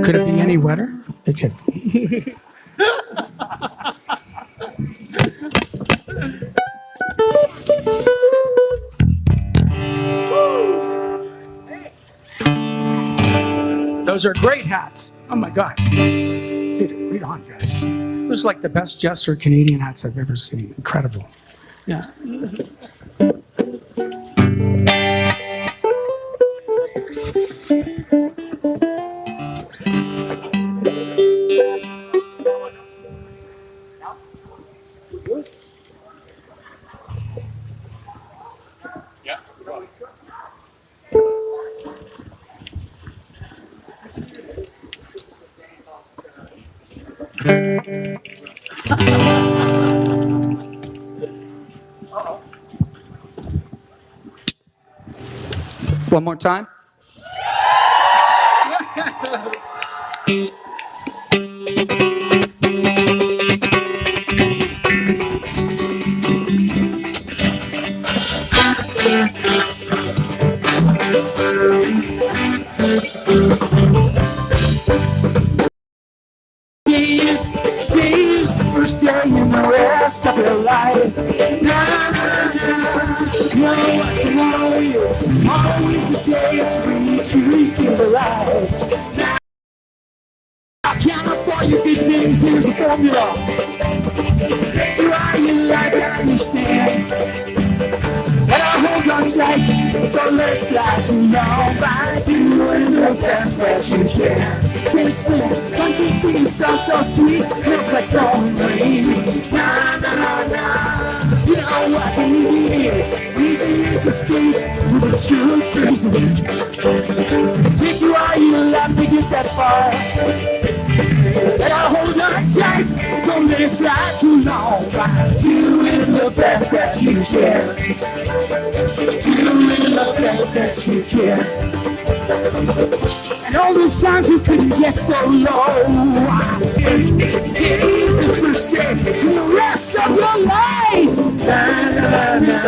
Could it be any wetter? It's just. Those are great hats. Oh my God. Read on, guys. Those are like the best jester Canadian hats I've ever seen. Incredible. Yeah. One more time. Today's the first day in the rest of your life. Know what tomorrow is. Always a day it's free to receive the light. Now, I count up all your good names, here's a formula. Why you like I understand. And I hold on tight, don't let it slide too long. By doing the best that you can. Listen, funky singing songs so sweet, feels like falling rain. Na na na na. You know what believing is a state with a true dreams. Take you all you love to get that far. And I hold on tight, don't let it slide too long. By doing the best that you can. Doing the best that you can. And all those times you couldn't get so low. Today's the first day in the rest of your life. Na, na, na.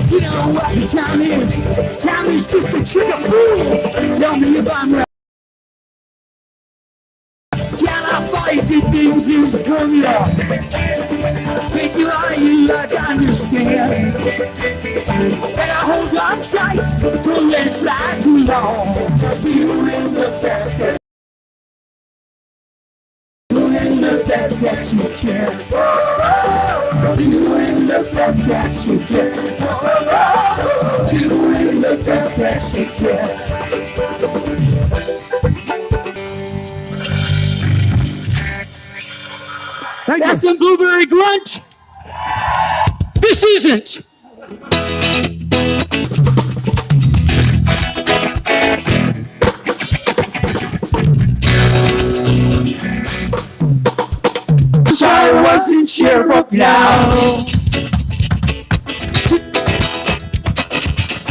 You know what time is? Time is just a trick of fools. Tell me if I'm right. Can I fight the things here's a formula? Take you all you like, understand. And I hold on tight, don't let it slide too long. Doing the best that doing the best that you can. Doing the best that you can. Doing the best that you can. That's some blueberry grunt. This isn't. I was in Sherbrooke now.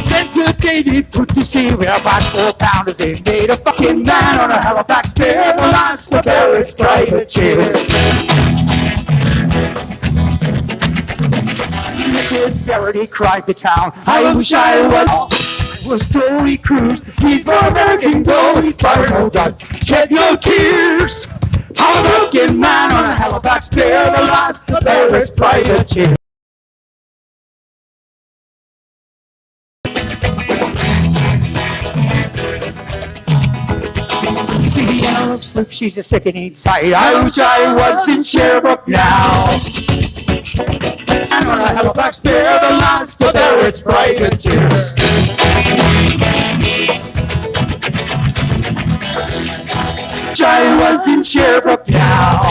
Then today they put to sea with about 4 pounders. They made a fucking man on a Halifax pier. The last of Paris private chair. Verity cried the town. I wish I was Tory Cruise. The seas for American gold. We fired no guns, shed no tears. I'm a broken man on a Halifax pier. The last of Paris privateer. You see the yellow slip, she's a sickening sight. I wish I was in Sherbrooke now. And on a Halifax pier, the last of Paris privateers. I was in Sherbrooke now.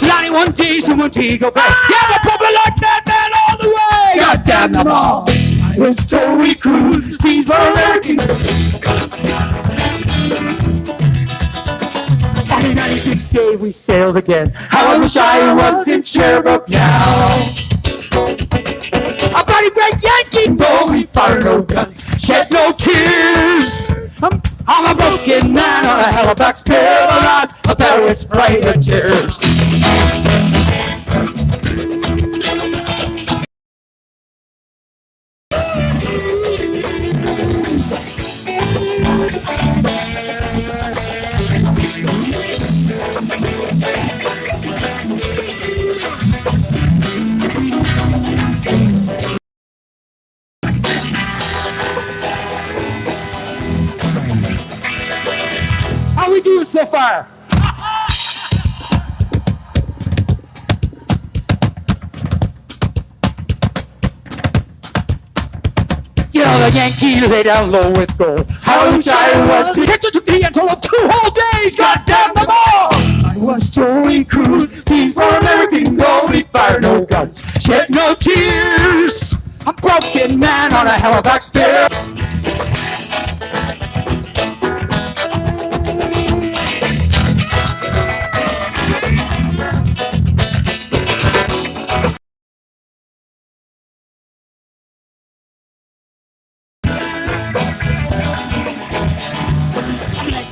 91 days in Montego Bay. Yeah, the public like that man all the way. God damn them all. I was Tory Cruise. Teams for American. 96 day we sailed again. How I wish I was in Sherbrooke now. A bloody great Yankee bull. We fired no guns, shed no tears. I'm a broken man on a Halifax pier. The last of Paris privateers. we doing so far? You know the Yankees lay down low with gold. I wish I was the catcher took the until of 2 whole days. God damn them all! I was Tony Cruz, team for American gold. We fired no guns, shed no tears. A broken man on a Halifax pier.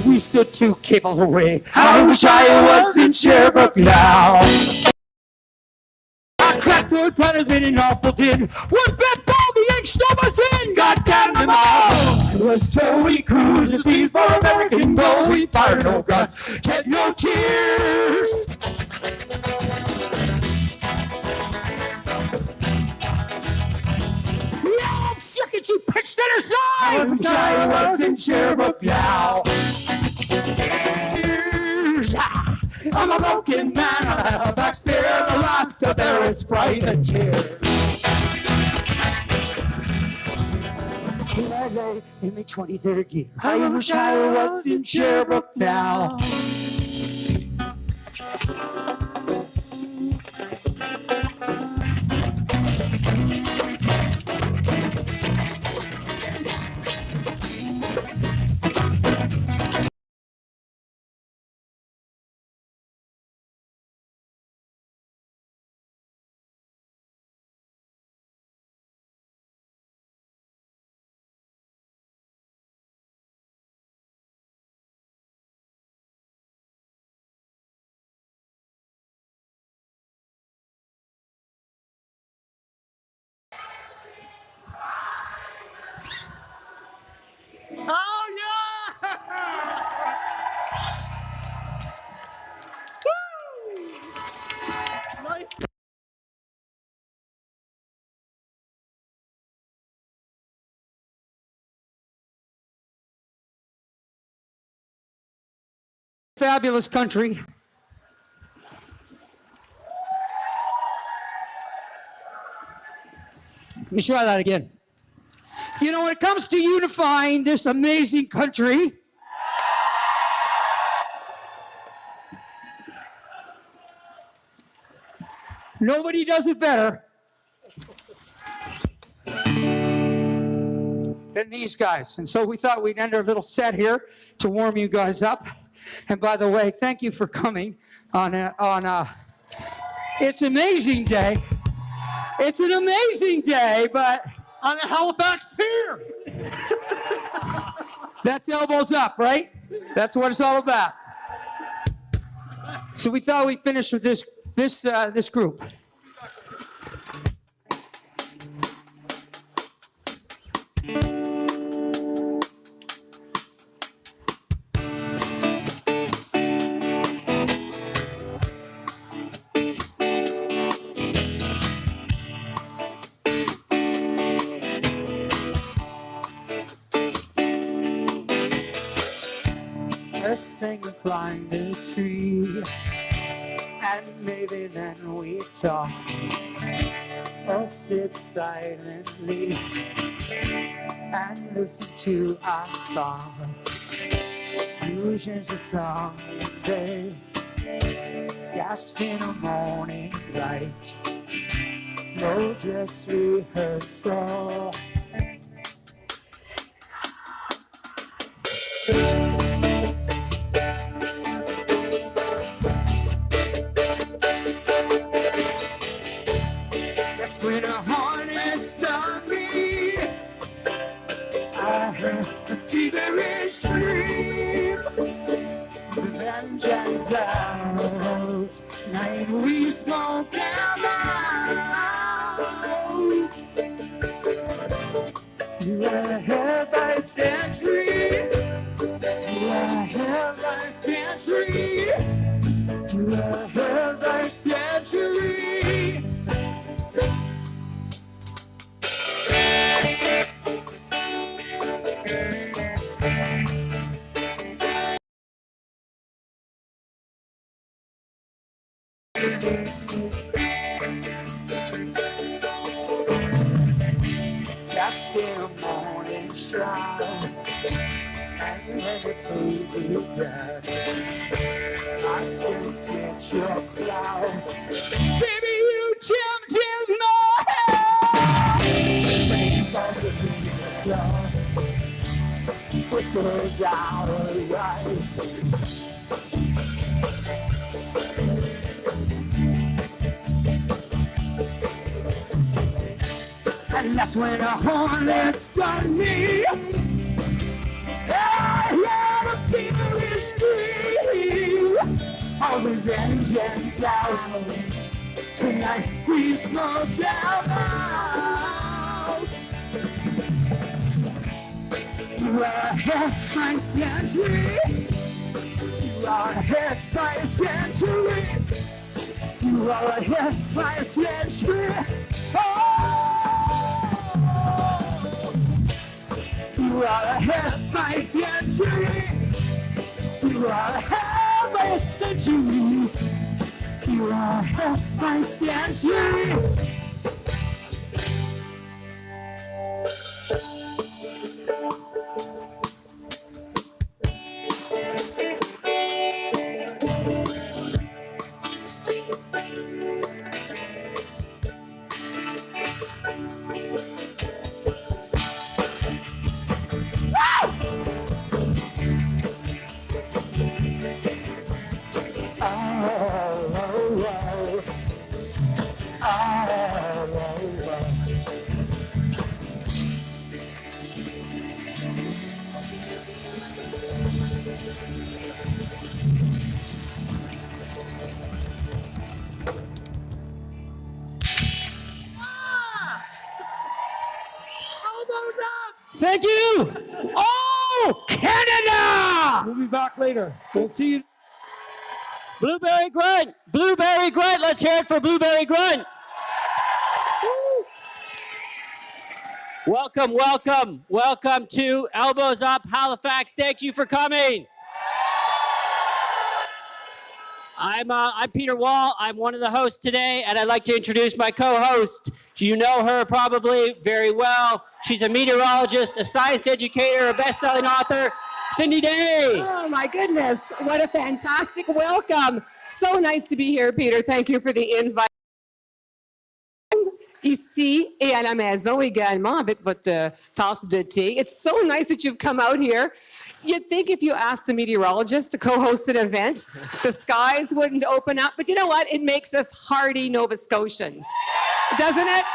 We stood 2 cables away. I wish I was in Sherbrooke now. Our crackwood brothers made an awful din. Would bet ball the ink stove us in. God damn them all! It was Tony Cruz, the seas for American gold. We fired no guns, shed no tears. Yeah, I'm sick at you pitched it aside. I wish I was in Sherbrooke now. I'm a broken man on a Halifax pier. The last of there is privateer. Here I lay in my 23rd year. I wish I was in Sherbrooke now. Oh, yeah! Woo! Nice. Fabulous country. Let me try that again. You know, when it comes to unifying this amazing country, nobody does it better than these guys. And so we thought we'd end our little set here to warm you guys up. And by the way, thank you for coming on it's an amazing day. It's an amazing day, but On the Halifax pier. that's elbows up, right? That's what it's all about. So we thought we'd finish with this group. First thing we climb the tree, and maybe then we talk, or sit silently and listen to our thoughts. Illusions of song and day, gasped in a morning light, no dress rehearsal. When a hornet's done me, I heard a feverish scream. The band jammed out, night we smoke them out. You are held by a century. You are held by a century. You are held by a century. let me take you back. I tempted your cloud. Baby, you tempted my head. Face on the window. Whistles out of life. And that's when a hornet's done me. I had a feeling scream of revenge and doubt. Tonight we slow down. You are ahead by a century. You are ahead by a century. You are ahead by a century. Oh! You are ahead by a century. You are ahead by a century. You are ahead by a century. Thank you. Oh, Canada! We'll be back later. We'll see you. Blueberry Grunt. Blueberry Grunt. Let's hear it for Blueberry Grunt. Woo. Welcome, welcome, welcome to Elbows Up Halifax. Thank you for coming. I'm Peter Wall. I'm one of the hosts today, and I'd like to introduce my co-host. You know her probably very well. She's a meteorologist, a science educator, a best-selling author, Cindy Day. Oh my goodness, what a fantastic welcome. So nice to be here, Peter. Thank you for the invite. Ici et à la maison également avec votre tasse de thé. It's so nice that you've come out here. You'd think if you asked the meteorologist to co-host an event, the skies wouldn't open up. But you know what? It makes us hardy Nova Scotians, doesn't it?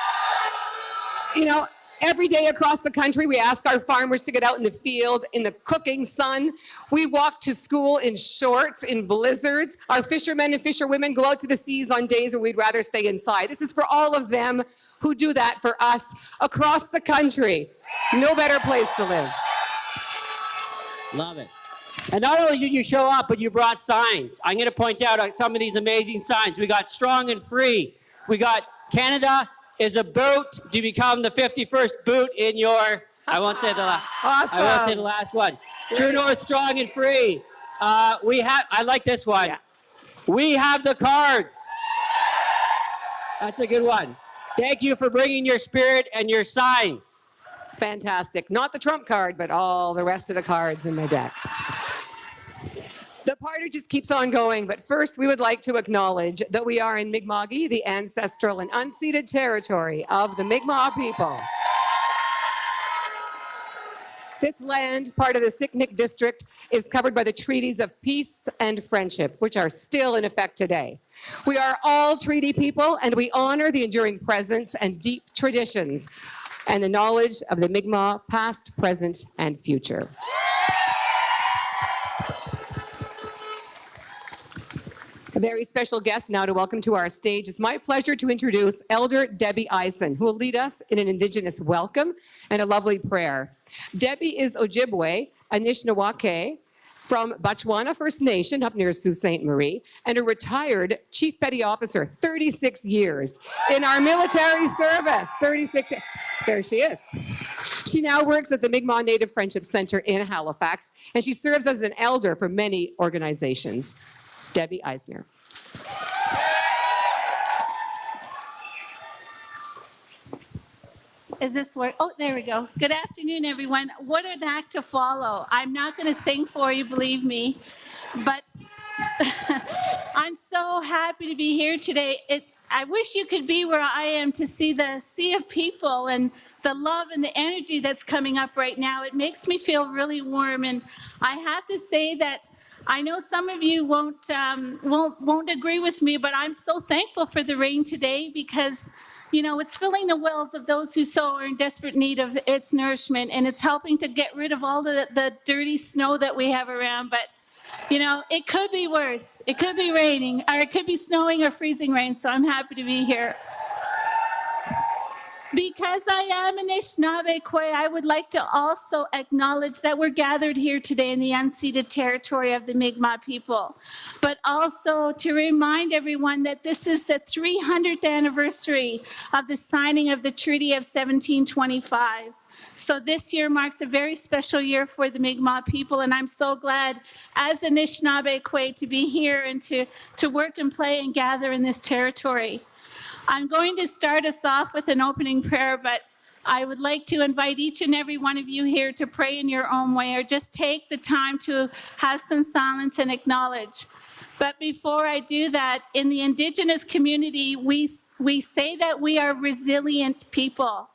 You know, every day across the country, we ask our farmers to get out in the field in the cooking sun. We walk to school in shorts, in blizzards. Our fishermen and fisherwomen go out to the seas on days when we'd rather stay inside. This is for all of them who do that for us across the country. No better place to live. Love it. And not only did you show up, but you brought signs. I'm going to point out some of these amazing signs. We got strong and free. We got Canada is about to become the 51st boot in your, I won't say the last. Awesome. I won't say the last one. True North, strong and free. I like this one. Yeah. We have the cards. That's a good one. Thank you for bringing your spirit and your signs. Fantastic. Not the trump card, but all the rest of the cards in the deck. The party just keeps on going, but first we would like to acknowledge that we are in Mi'kma'ki, the ancestral and unceded territory of the Mi'kmaq people. This land, part of the Siksik district, is covered by the treaties of peace and friendship, which are still in effect today. We are all treaty people, and we honor the enduring presence and deep traditions and the knowledge of the Mi'kmaq past, present, and future. A very special guest now to welcome to our stage. It's my pleasure to introduce Elder Debbie Eisen, who will lead us in an Indigenous welcome and a lovely prayer. Debbie is Ojibwe, Anishinaabeg, from Botswana First Nation up near Sault Ste. Marie, and a retired Chief Petty Officer, 36 years in our military service. 36. There she is. She now works at the Mi'kmaq Native Friendship Center in Halifax, and she serves as an elder for many organizations. Debbie Eisner. Is this work? Oh, there we go. Good afternoon, everyone. What an act to follow. I'm not going to sing for you, believe me, but I'm so happy to be here today. I wish you could be where I am to see the sea of people and the love and the energy that's coming up right now. It makes me feel really warm, and I have to say that I know some of you won't agree with me, but I'm so thankful for the rain today because, you know, it's filling the wells of those who sow are in desperate need of its nourishment, and it's helping to get rid of all the dirty snow that we have around. But, you know, it could be worse. It could be raining, or it could be snowing or freezing rain, so I'm happy to be here. Because I am an Anishinaabe Kwe, I would like to also acknowledge that we're gathered here today in the unceded territory of the Mi'kmaq people, but also to remind everyone that this is the 300th anniversary of the signing of the Treaty of 1725. So this year marks a very special year for the Mi'kmaq people, and I'm so glad as an Anishinaabe Kwe to be here and to work and play and gather in this territory. I'm going to start us off with an opening prayer, but I would like to invite each and every one of you here to pray in your own way, or just take the time to have some silence and acknowledge. But before I do that, in the Indigenous community, we say that we are resilient people,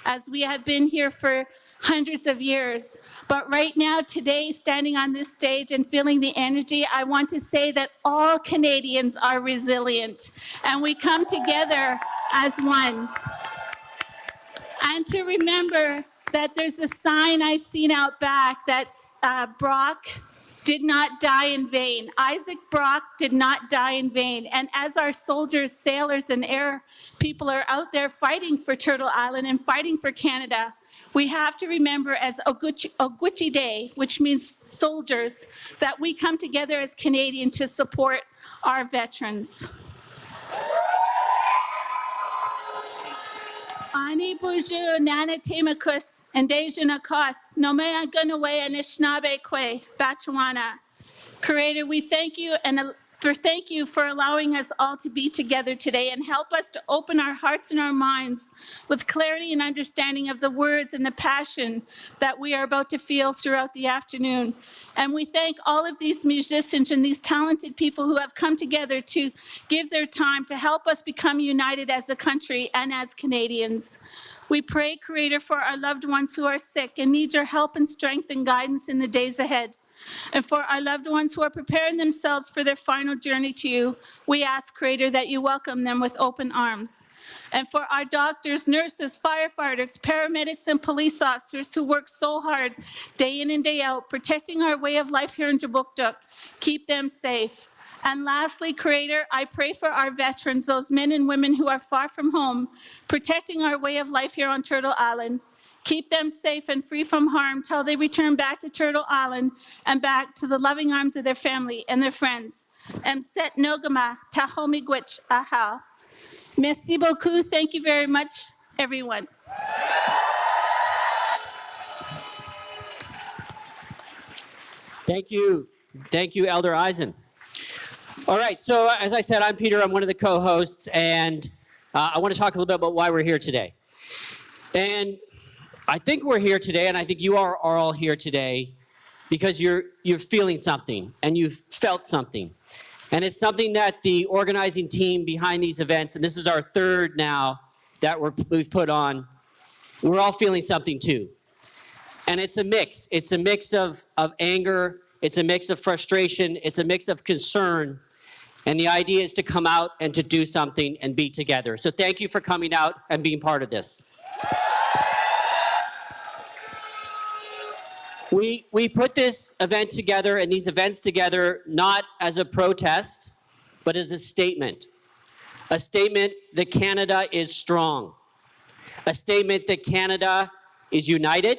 as we have been here for hundreds of years. But right now, today, standing on this stage and feeling the energy, I want to say that all Canadians are resilient, and we come together as one. And to remember that there's a sign I seen out back that's Brock did not die in vain. Isaac Brock did not die in vain. And as our soldiers, sailors, and air people are out there fighting for Turtle Island and fighting for Canada, we have to remember as Oguchi Day, which means soldiers, that we come together as Canadians to support our veterans. Ani buju nana temakus and dejana kos no mea gunawe Anishinaabe Kwe Bachuana. Creator, we thank you thank you for allowing us all to be together today, and help us to open our hearts and our minds with clarity and understanding of the words and the passion that we are about to feel throughout the afternoon. And we thank all of these musicians and these talented people who have come together to give their time to help us become united as a country and as Canadians. We pray, Creator, for our loved ones who are sick and need your help and strength and guidance in the days ahead. And for our loved ones who are preparing themselves for their final journey to you, we ask, Creator, that you welcome them with open arms. And for our doctors, nurses, firefighters, paramedics, and police officers who work so hard day in and day out, protecting our way of life here in Jabukduk, keep them safe. And lastly, Creator, I pray for our veterans, those men and women who are far from home, protecting our way of life here on Turtle Island. Keep them safe and free from harm till they return back to Turtle Island and back to the loving arms of their family and their friends. Mset Nogama Tahomigwich Ahal. Merci beaucoup. Thank you very much, everyone. Thank you. Thank you, Elder Eisen. All right, so as I said, I'm Peter. I'm one of the co-hosts, and I want to talk a little bit about why we're here today. And I think we're here today, and I think you are all here today because you're feeling something, and you've felt something. And it's something that the organizing team behind these events, and this is our third now that we've put on, we're all feeling something too. And it's a mix. It's a mix of anger. It's a mix of frustration. It's a mix of concern. And the idea is to come out and to do something and be together. So thank you for coming out and being part of this. We put this event together and these events together not as a protest, but as a statement that Canada is strong, a statement that Canada is united,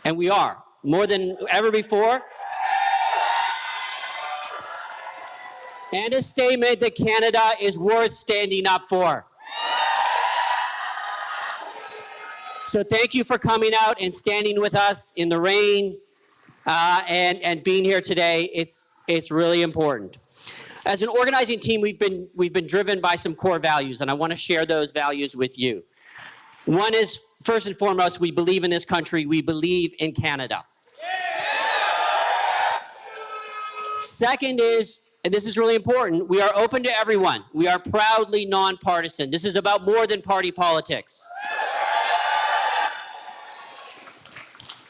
and we are, more than ever before, and a statement that Canada is worth standing up for. So thank you for coming out and standing with us in the rain and being here today. It's really important. As an organizing team, we've been driven by some core values, and I want to share those values with you. One is, first and foremost, we believe in this country. We believe in Canada. Second is, and this is really important, we are open to everyone. We are proudly nonpartisan. This is about more than party politics.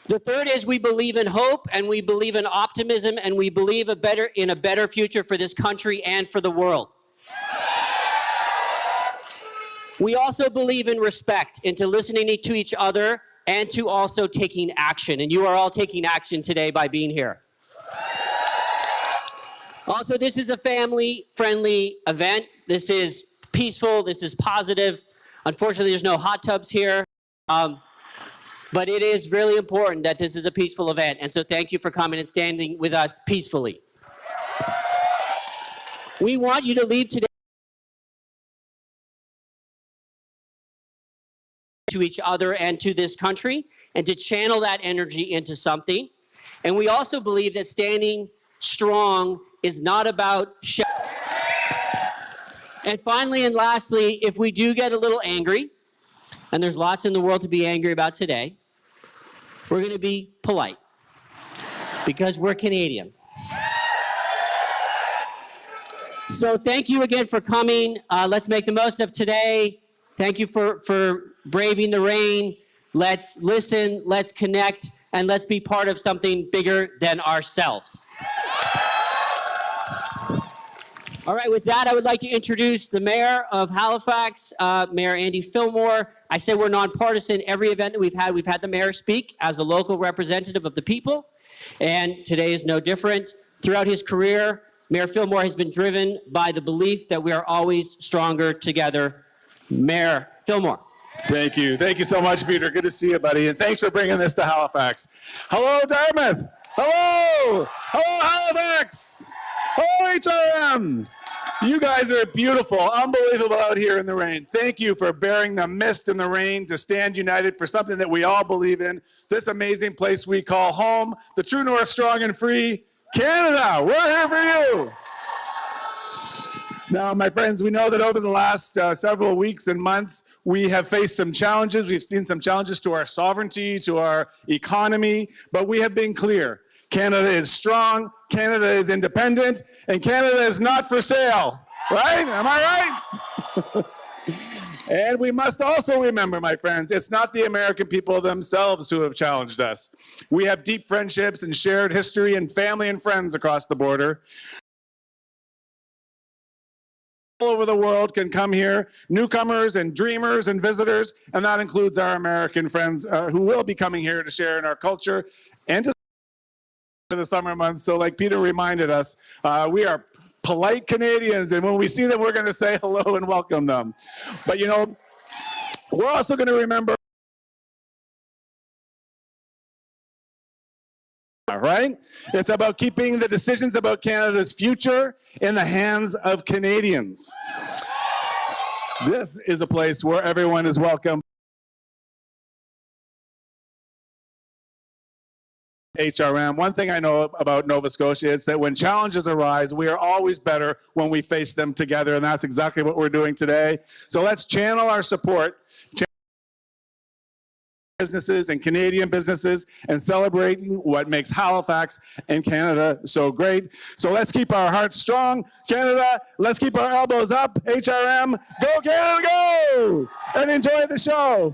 The third is we believe in hope, and we believe in optimism, and we believe in a better future for this country and for the world. We also believe in respect, into listening to each other, and to also taking action. And you are all taking action today by being here. Also, this is a family-friendly event. This is peaceful. This is positive. Unfortunately, there's no hot tubs here. But it is really important that this is a peaceful event. And so thank you for coming and standing with us peacefully. We want you to leave today to each other and to this country, and to channel that energy into something. And we also believe that standing strong is not about And finally and lastly, if we do get a little angry, and there's lots in the world to be angry about today, we're going to be polite because we're Canadian. So thank you again for coming. Let's make the most of today. Thank you for braving the rain. Let's listen, let's connect, and let's be part of something bigger than ourselves. All right, with that, I would like to introduce the Mayor of Halifax, Mayor Andy Fillmore. I say we're nonpartisan. Every event that we've had the mayor speak as a local representative of the people, and today is no different. Throughout his career, Mayor Fillmore has been driven by the belief that we are always stronger together. Mayor Fillmore. Thank you. Thank you so much, Peter. Good to see you, buddy. And thanks for bringing this to Halifax. Hello, Dartmouth. Hello. Hello, Halifax. Hello, HRM. You guys are beautiful, unbelievable out here in the rain. Thank you for bearing the mist and the rain to stand united for something that we all believe in. This amazing place we call home, the true north, strong and free, Canada. We're here for you. Now, my friends, we know that over the last several weeks and months, we have faced some challenges. We've seen some challenges to our sovereignty, to our economy, but we have been clear. Canada is strong, Canada is independent, and Canada is not for sale, right? Am I right? And we must also remember, my friends, it's not the American people themselves who have challenged us. We have deep friendships and shared history and family and friends across the border. All over the world can come here, newcomers and dreamers and visitors, and that includes our American friends who will be coming here to share in our culture and to the summer months. So like Peter reminded us, we are polite Canadians, and when we see them, we're going to say hello and welcome them. But you know, we're also going to remember, right? It's about keeping the decisions about Canada's future in the hands of Canadians. This is a place where everyone is welcome. HRM. One thing I know about Nova Scotia is that when challenges arise, we are always better when we face them together, and that's exactly what we're doing today. So let's channel our support businesses and Canadian businesses and celebrating what makes Halifax and Canada so great. So let's keep our hearts strong, Canada. Let's keep our elbows up, HRM. Go Canada, go! And enjoy the show.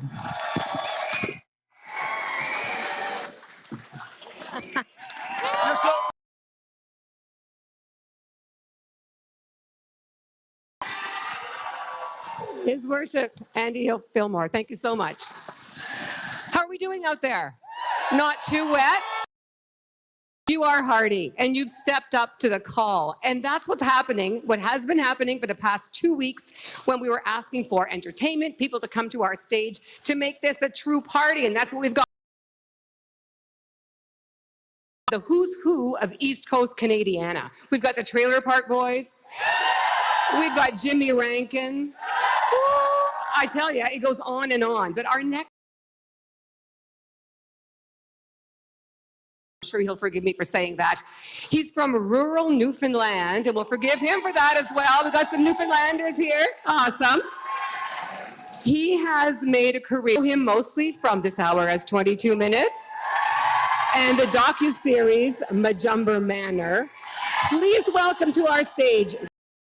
His Worship, Andy Fillmore. Thank you so much. How are we doing out there? Not too wet? You are hardy, and you've stepped up to the call. And that's what's happening, what has been happening for the past 2 weeks when we were asking for entertainment, people to come to our stage to make this a true party. And that's what we've got. The who's who of East Coast Canadiana. We've got the Trailer Park Boys. We've got Jimmy Rankin. I tell you, it goes on and on. But our next, I'm sure he'll forgive me for saying that. He's from rural Newfoundland, and we'll forgive him for that as well. We've got some Newfoundlanders here. Awesome. He has made a career, him mostly from This Hour as 22 Minutes and the docuseries Majumder Manor. Please welcome to our stage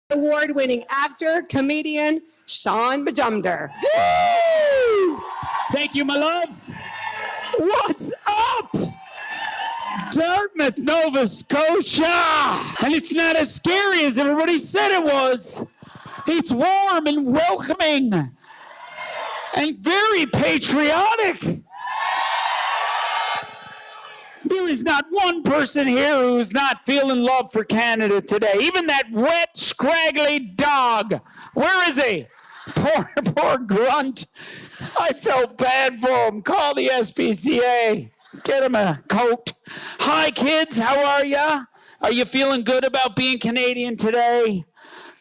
award-winning actor, comedian, Shawn Majumder. Woo! Thank you, my love. What's up? Dartmouth, Nova Scotia. And it's not as scary as everybody said it was. It's warm and welcoming and very patriotic. There is not one person here who's not feeling love for Canada today. Even that wet, scraggly dog. Where is he? Poor grunt. I felt bad for him. Call the SPCA. Get him a coat. Hi, kids. How are ya? Are you feeling good about being Canadian today?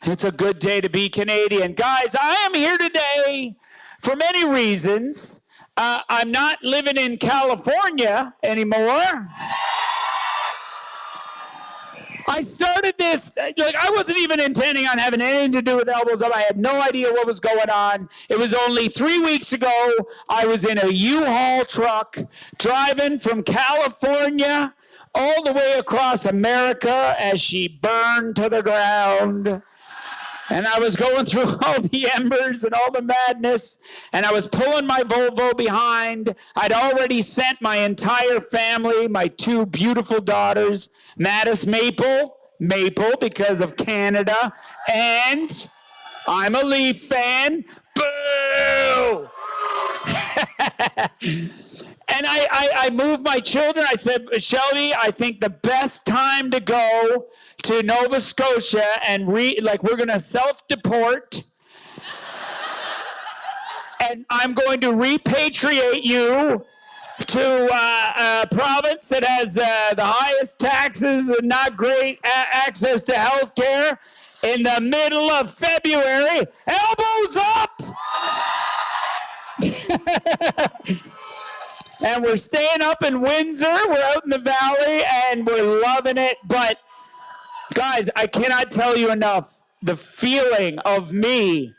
It's a good day to be Canadian. Guys, I am here today for many reasons. I'm not living in California anymore. I started this, like, I wasn't even intending on having anything to do with Elbows Up. I had no idea what was going on. It was only 3 weeks ago. I was in a U-Haul truck driving from California all the way across America as she burned to the ground. And I was going through all the embers and all the madness, and I was pulling my Volvo behind. I'd already sent my entire family, my 2 beautiful daughters, Mattis Maple because of Canada, and I'm a Leaf fan. Boo! And I moved my children. I said, Shelby, I think the best time to go to Nova Scotia and we're going to self-deport. And I'm going to repatriate you to a province that has the highest taxes and not great access to health care in the middle of February. Elbows up! And we're staying up in Windsor. We're out in the valley, and we're loving it. But, guys, I cannot tell you enough the feeling of me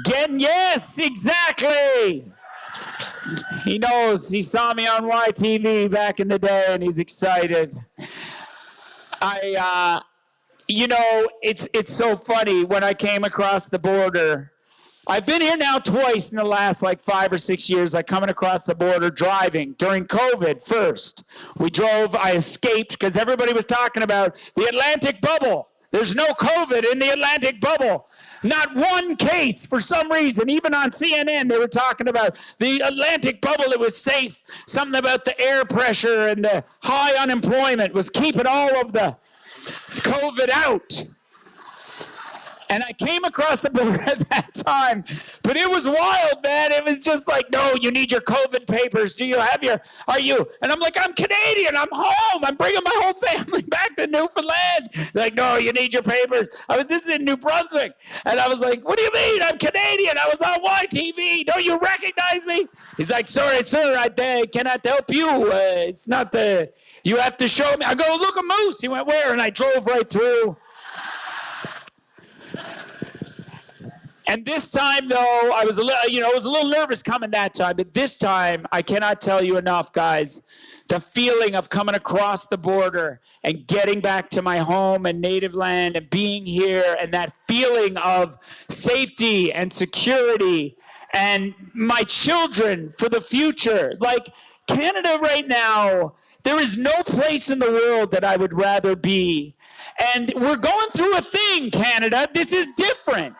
getting, yes, exactly. He knows. He saw me on YTV back in the day, and he's excited. It's so funny when I came across the border. I've been here now twice in the last 5 or 6 years. Coming across the border driving. During COVID first. I escaped because everybody was talking about the Atlantic bubble. There's no COVID in the Atlantic bubble. Not one case for some reason. Even on CNN, they were talking about the Atlantic bubble. It was safe. Something about the air pressure and the high unemployment was keeping all of the COVID out. And I came across the border at that time, but it was wild, man. It was just like, no, you need your COVID papers. Are you? And I'm like, I'm Canadian. I'm home. I'm bringing my whole family back to Newfoundland. Like, no, you need your papers. This is in New Brunswick. And I was like, what do you mean? I'm Canadian. I was on YTV. Don't you recognize me? He's like, sorry, sir, I cannot help you. It's not you have to show me. I go, look, a moose. He went, where? And I drove right through. And this time, though, I was a little nervous coming that time. But this time, I cannot tell you enough, guys. The feeling of coming across the border and getting back to my home and native land and being here, and that feeling of safety and security and my children for the future. Canada right now, there is no place in the world that I would rather be. And we're going through a thing, Canada. This is different.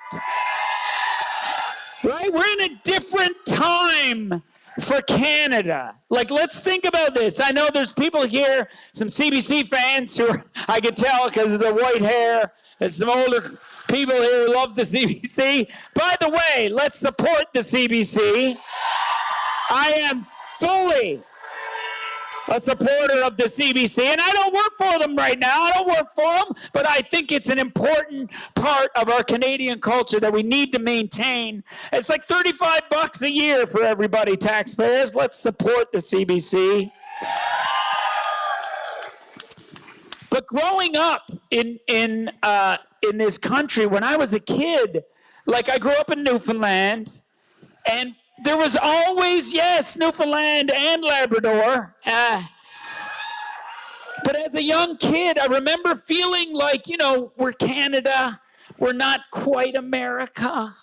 Right? We're in a different time for Canada. Let's think about this. I know there's people here, some CBC fans who I could tell because of the white hair. There's some older people here who love the CBC. By the way, let's support the CBC. I am fully a supporter of the CBC, and I don't work for them right now. I don't work for them, but I think it's an important part of our Canadian culture that we need to maintain. It's like $35 a year for everybody, taxpayers. Let's support the CBC. But growing up in this country, when I was a kid, I grew up in Newfoundland, And there was always, yes, Newfoundland and Labrador. But as a young kid, I remember feeling like, we're Canada. We're not quite America.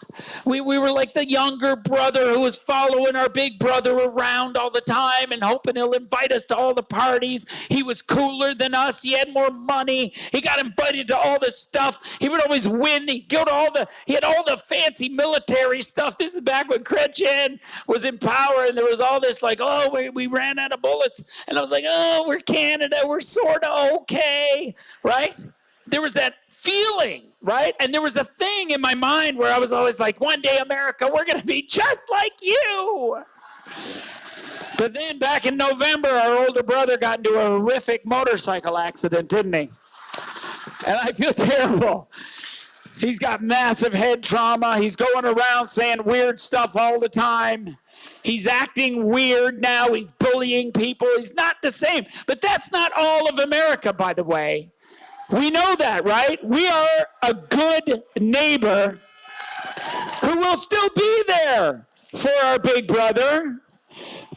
We were like the younger brother who was following our big brother around all the time and hoping he'll invite us to all the parties. He was cooler than us. He had more money. He got invited to all this stuff. He would always win. He'd go to he had all the fancy military stuff. This is back when Chrétien was in power, and there was all this like, we ran out of bullets. And I was like, we're Canada. We're sort of okay, right? There was that feeling, right? And there was a thing in my mind where I was always like, one day, America, we're going to be just like you. But then back in November, our older brother got into a horrific motorcycle accident, didn't he? And I feel terrible. He's got massive head trauma. He's going around saying weird stuff all the time. He's acting weird now. He's bullying people. He's not the same. But that's not all of America, by the way. We know that, right? We are a good neighbor who will still be there for our big brother.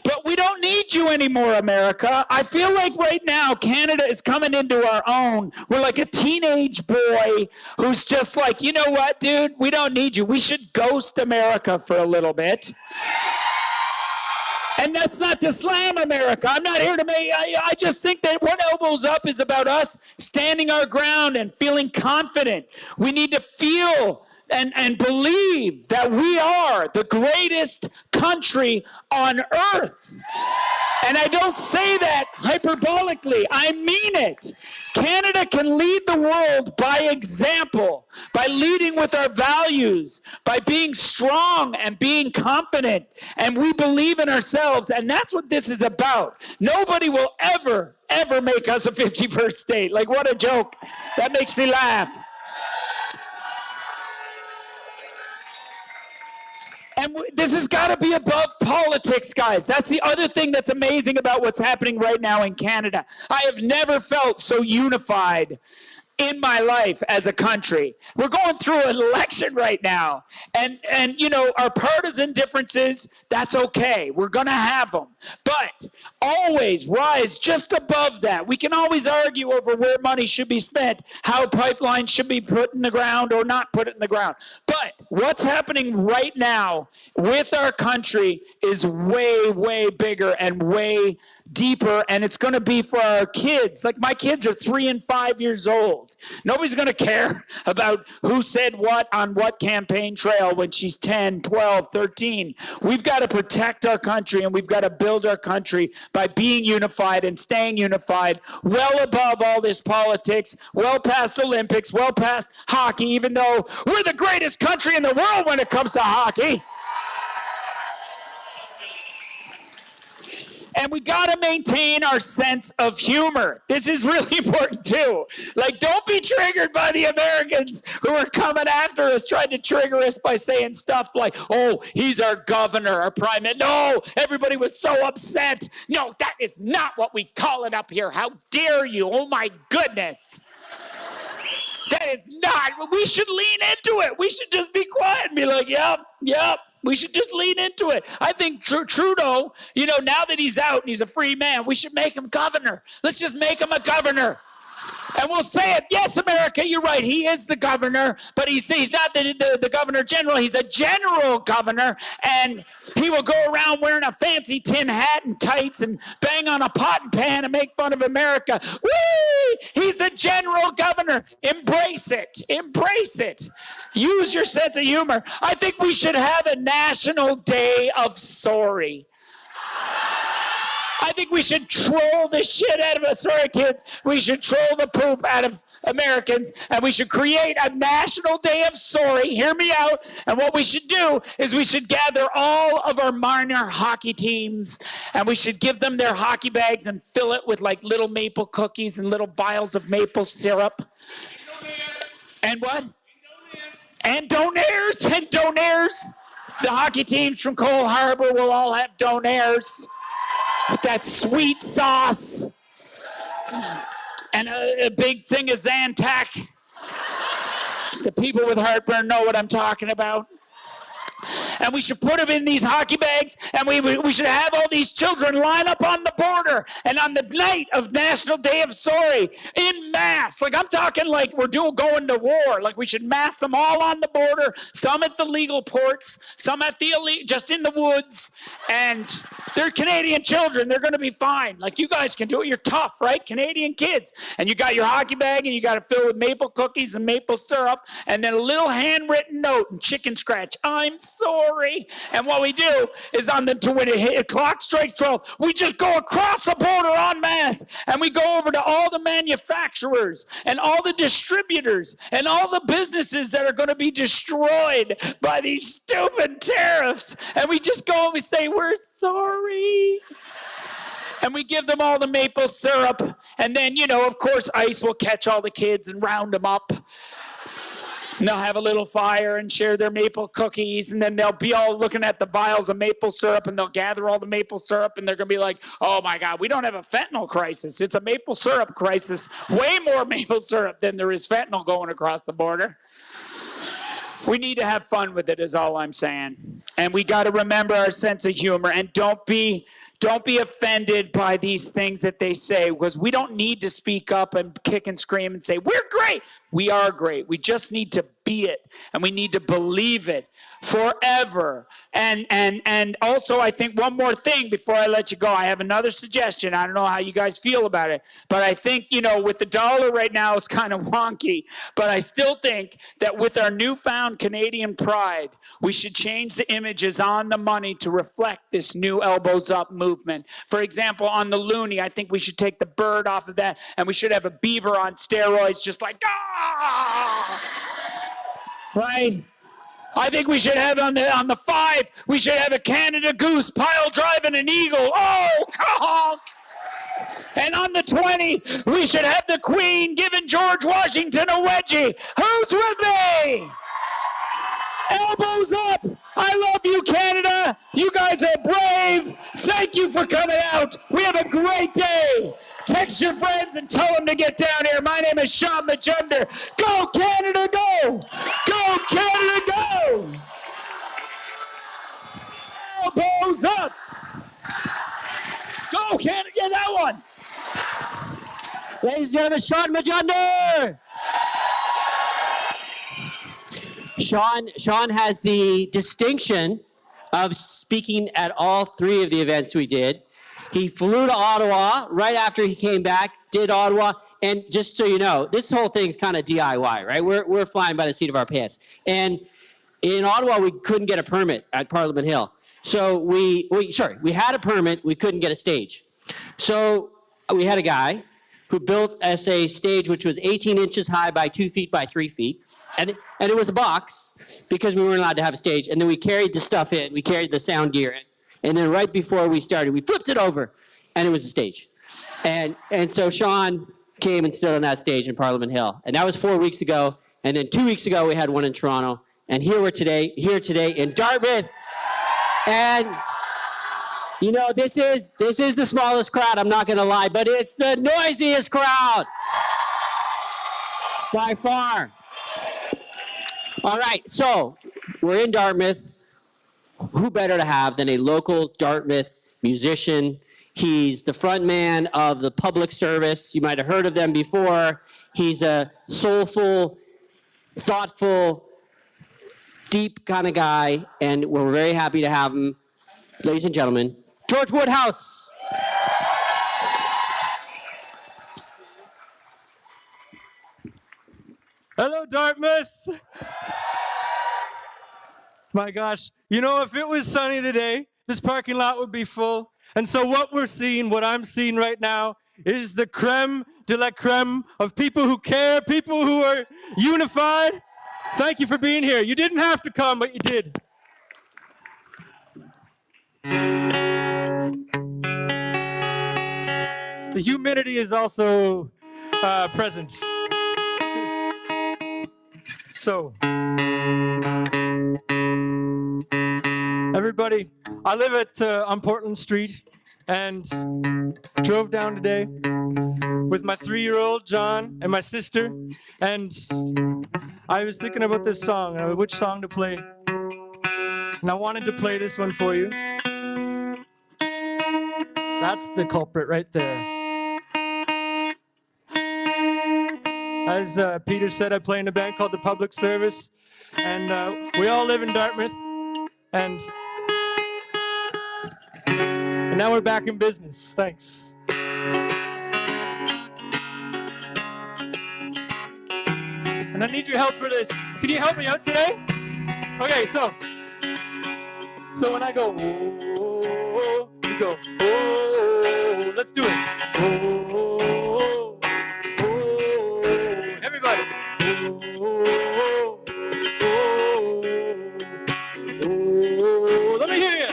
But we don't need you anymore, America. I feel like right now, Canada is coming into our own. We're like a teenage boy who's just like, you know what, dude? We don't need you. We should ghost America for a little bit. And that's not to slam America. I'm not here to make, I just think that One Elbows Up is about us standing our ground and feeling confident. We need to feel and believe that we are the greatest country on earth. And I don't say that hyperbolically. I mean it. Canada can lead the world by example, by leading with our values, by being strong and being confident. And we believe in ourselves, and that's what this is about. Nobody will ever make us a 51st state. Like, what a joke. That makes me laugh. And this has got to be above politics, guys. That's the other thing that's amazing about what's happening right now in Canada. I have never felt so unified in my life as a country. We're going through an election right now. And our partisan differences, that's okay. We're going to have them. But always rise just above that. We can always argue over where money should be spent, how pipelines should be put in the ground or not put it in the ground. But what's happening right now with our country is way, way bigger and way deeper, and it's going to be for our kids. Like, my kids are 3 and 5 years old. Nobody's going to care about who said what on what campaign trail when she's 10, 12, 13. We've got to protect our country, and we've got to build our country by being unified and staying unified, well above all this politics, well past Olympics, well past hockey, even though we're the greatest country in the world when it comes to hockey. And we got to maintain our sense of humor. This is really important too. Like, don't be triggered by the Americans who are coming after us, trying to trigger us by saying stuff like, oh, he's our governor, our prime minister. No, everybody was so upset. No, that is not what we call it up here. How dare you? Oh my goodness. That is not, we should lean into it. We should just be quiet and be like, yep. We should just lean into it. I think Trudeau, now that he's out and he's a free man, we should make him governor. Let's just make him a governor. And we'll say it. Yes, America, you're right. He is the governor, but he's not the governor general. He's a general governor, and he will go around wearing a fancy tin hat and tights and bang on a pot and pan and make fun of America. Whee! He's the general governor. Embrace it. Embrace it. Use your sense of humor. I think we should have a national day of sorry. I think we should troll the shit out of us. Sorry, kids. We should troll the poop out of Americans, and we should create a national day of sorry. Hear me out. And what we should do is we should gather all of our minor hockey teams, and we should give them their hockey bags and fill it with like little maple cookies and little vials of maple syrup. And what? And donaires. And donaires. The hockey teams from Cole Harbour will all have donaires. With that sweet sauce and a big thing of Zantac. The people with heartburn know what I'm talking about. and we should put them in these hockey bags, and we should have all these children line up on the border, and on the night of National Day of Sorry, in mass, like I'm talking like we're going to war, like we should mass them all on the border, some at the legal ports, some at the just in the woods, and they're Canadian children, they're gonna be fine. Like you guys can do it, you're tough, right? Canadian kids. And you got your hockey bag and you got to fill with maple cookies and maple syrup and then a little handwritten note and chicken scratch. I'm sorry. And what we do is when the clock strikes 12, we just go across the border en masse and we go over to all the manufacturers and all the distributors and all the businesses that are going to be destroyed by these stupid tariffs. And we just go and we say, we're sorry. And we give them all the maple syrup. And then, of course, ICE will catch all the kids and round them up. And they'll have a little fire and share their maple cookies. And then they'll be all looking at the vials of maple syrup. And they'll gather all the maple syrup. And they're going to be like, oh, my God, we don't have a fentanyl crisis. It's a maple syrup crisis. Way more maple syrup than there is fentanyl going across the border. We need to have fun with it is all I'm saying. And we got to remember our sense of humor. And don't be offended by these things that they say, because we don't need to speak up and kick and scream and say, we're great. We are great. We just need to be it. And we need to believe it forever. And also, I think one more thing before I let you go. I have another suggestion. I don't know how you guys feel about it. But I think, with the dollar right now is kind of wonky. But I still think that with our newfound Canadian pride, we should change the images on the money to reflect this new elbows up movement. For example, on the loonie, I think we should take the bird off of that and we should have a beaver on steroids just like, right? I think we should have on the 5, we should have a Canada goose pile driving an eagle. Oh, honk! And on the 20, we should have the Queen giving George Washington a wedgie. Who's with me? Elbows up. I love you, Canada. You guys are brave. Thank you for coming out. We have a great day. Text your friends and tell them to get down here. My name is Shawn Majumder. Go, Canada, go. Go, Canada, go. Elbows up. Go, Canada. Yeah, that one. Ladies and gentlemen, Shawn Majumder. Shawn has the distinction of speaking at all 3 of the events we did. He flew to Ottawa right after he came back, did Ottawa, and just so you know, this whole thing's kind of DIY, right? We're flying by the seat of our pants. And in Ottawa, we couldn't get a permit at Parliament Hill. So we had a permit, we couldn't get a stage. So we had a guy who built us a stage which was 18 inches high by 2 feet by 3 feet. And it was a box because we weren't allowed to have a stage. And then we carried the stuff in, we carried the sound gear in. And then right before we started, we flipped it over and it was a stage. And so Shawn came and stood on that stage in Parliament Hill. And that was 4 weeks ago. And then 2 weeks ago, we had one in Toronto. And here today in Dartmouth. And this is the smallest crowd, I'm not gonna lie, but it's the noisiest crowd by far. All right, so we're in Dartmouth. Who better to have than a local Dartmouth musician? He's the front man of the public service. You might have heard of them before. He's a soulful, thoughtful, deep kind of guy, and we're very happy to have him. Ladies and gentlemen, George Woodhouse. Hello, Dartmouth. My gosh, if it was sunny today, this parking lot would be full. And so what I'm seeing right now is the creme de la creme of people who care, people who are unified. Thank you for being here. You didn't have to come, but you did. The humidity is also present. So, everybody, I live on Portland Street and drove down today with my 3-year-old John and my sister, and I was thinking about this song, which song to play. And I wanted to play this one for you. That's the culprit right there. As Peter said, I play in a band called The Public Service, and we all live in Dartmouth, and now we're back in business. Thanks. And I need your help for this. Can you help me out today? Okay, so when I go, oh, you go, oh, let's do it. Oh, oh, everybody. Oh, oh, oh, let me hear you.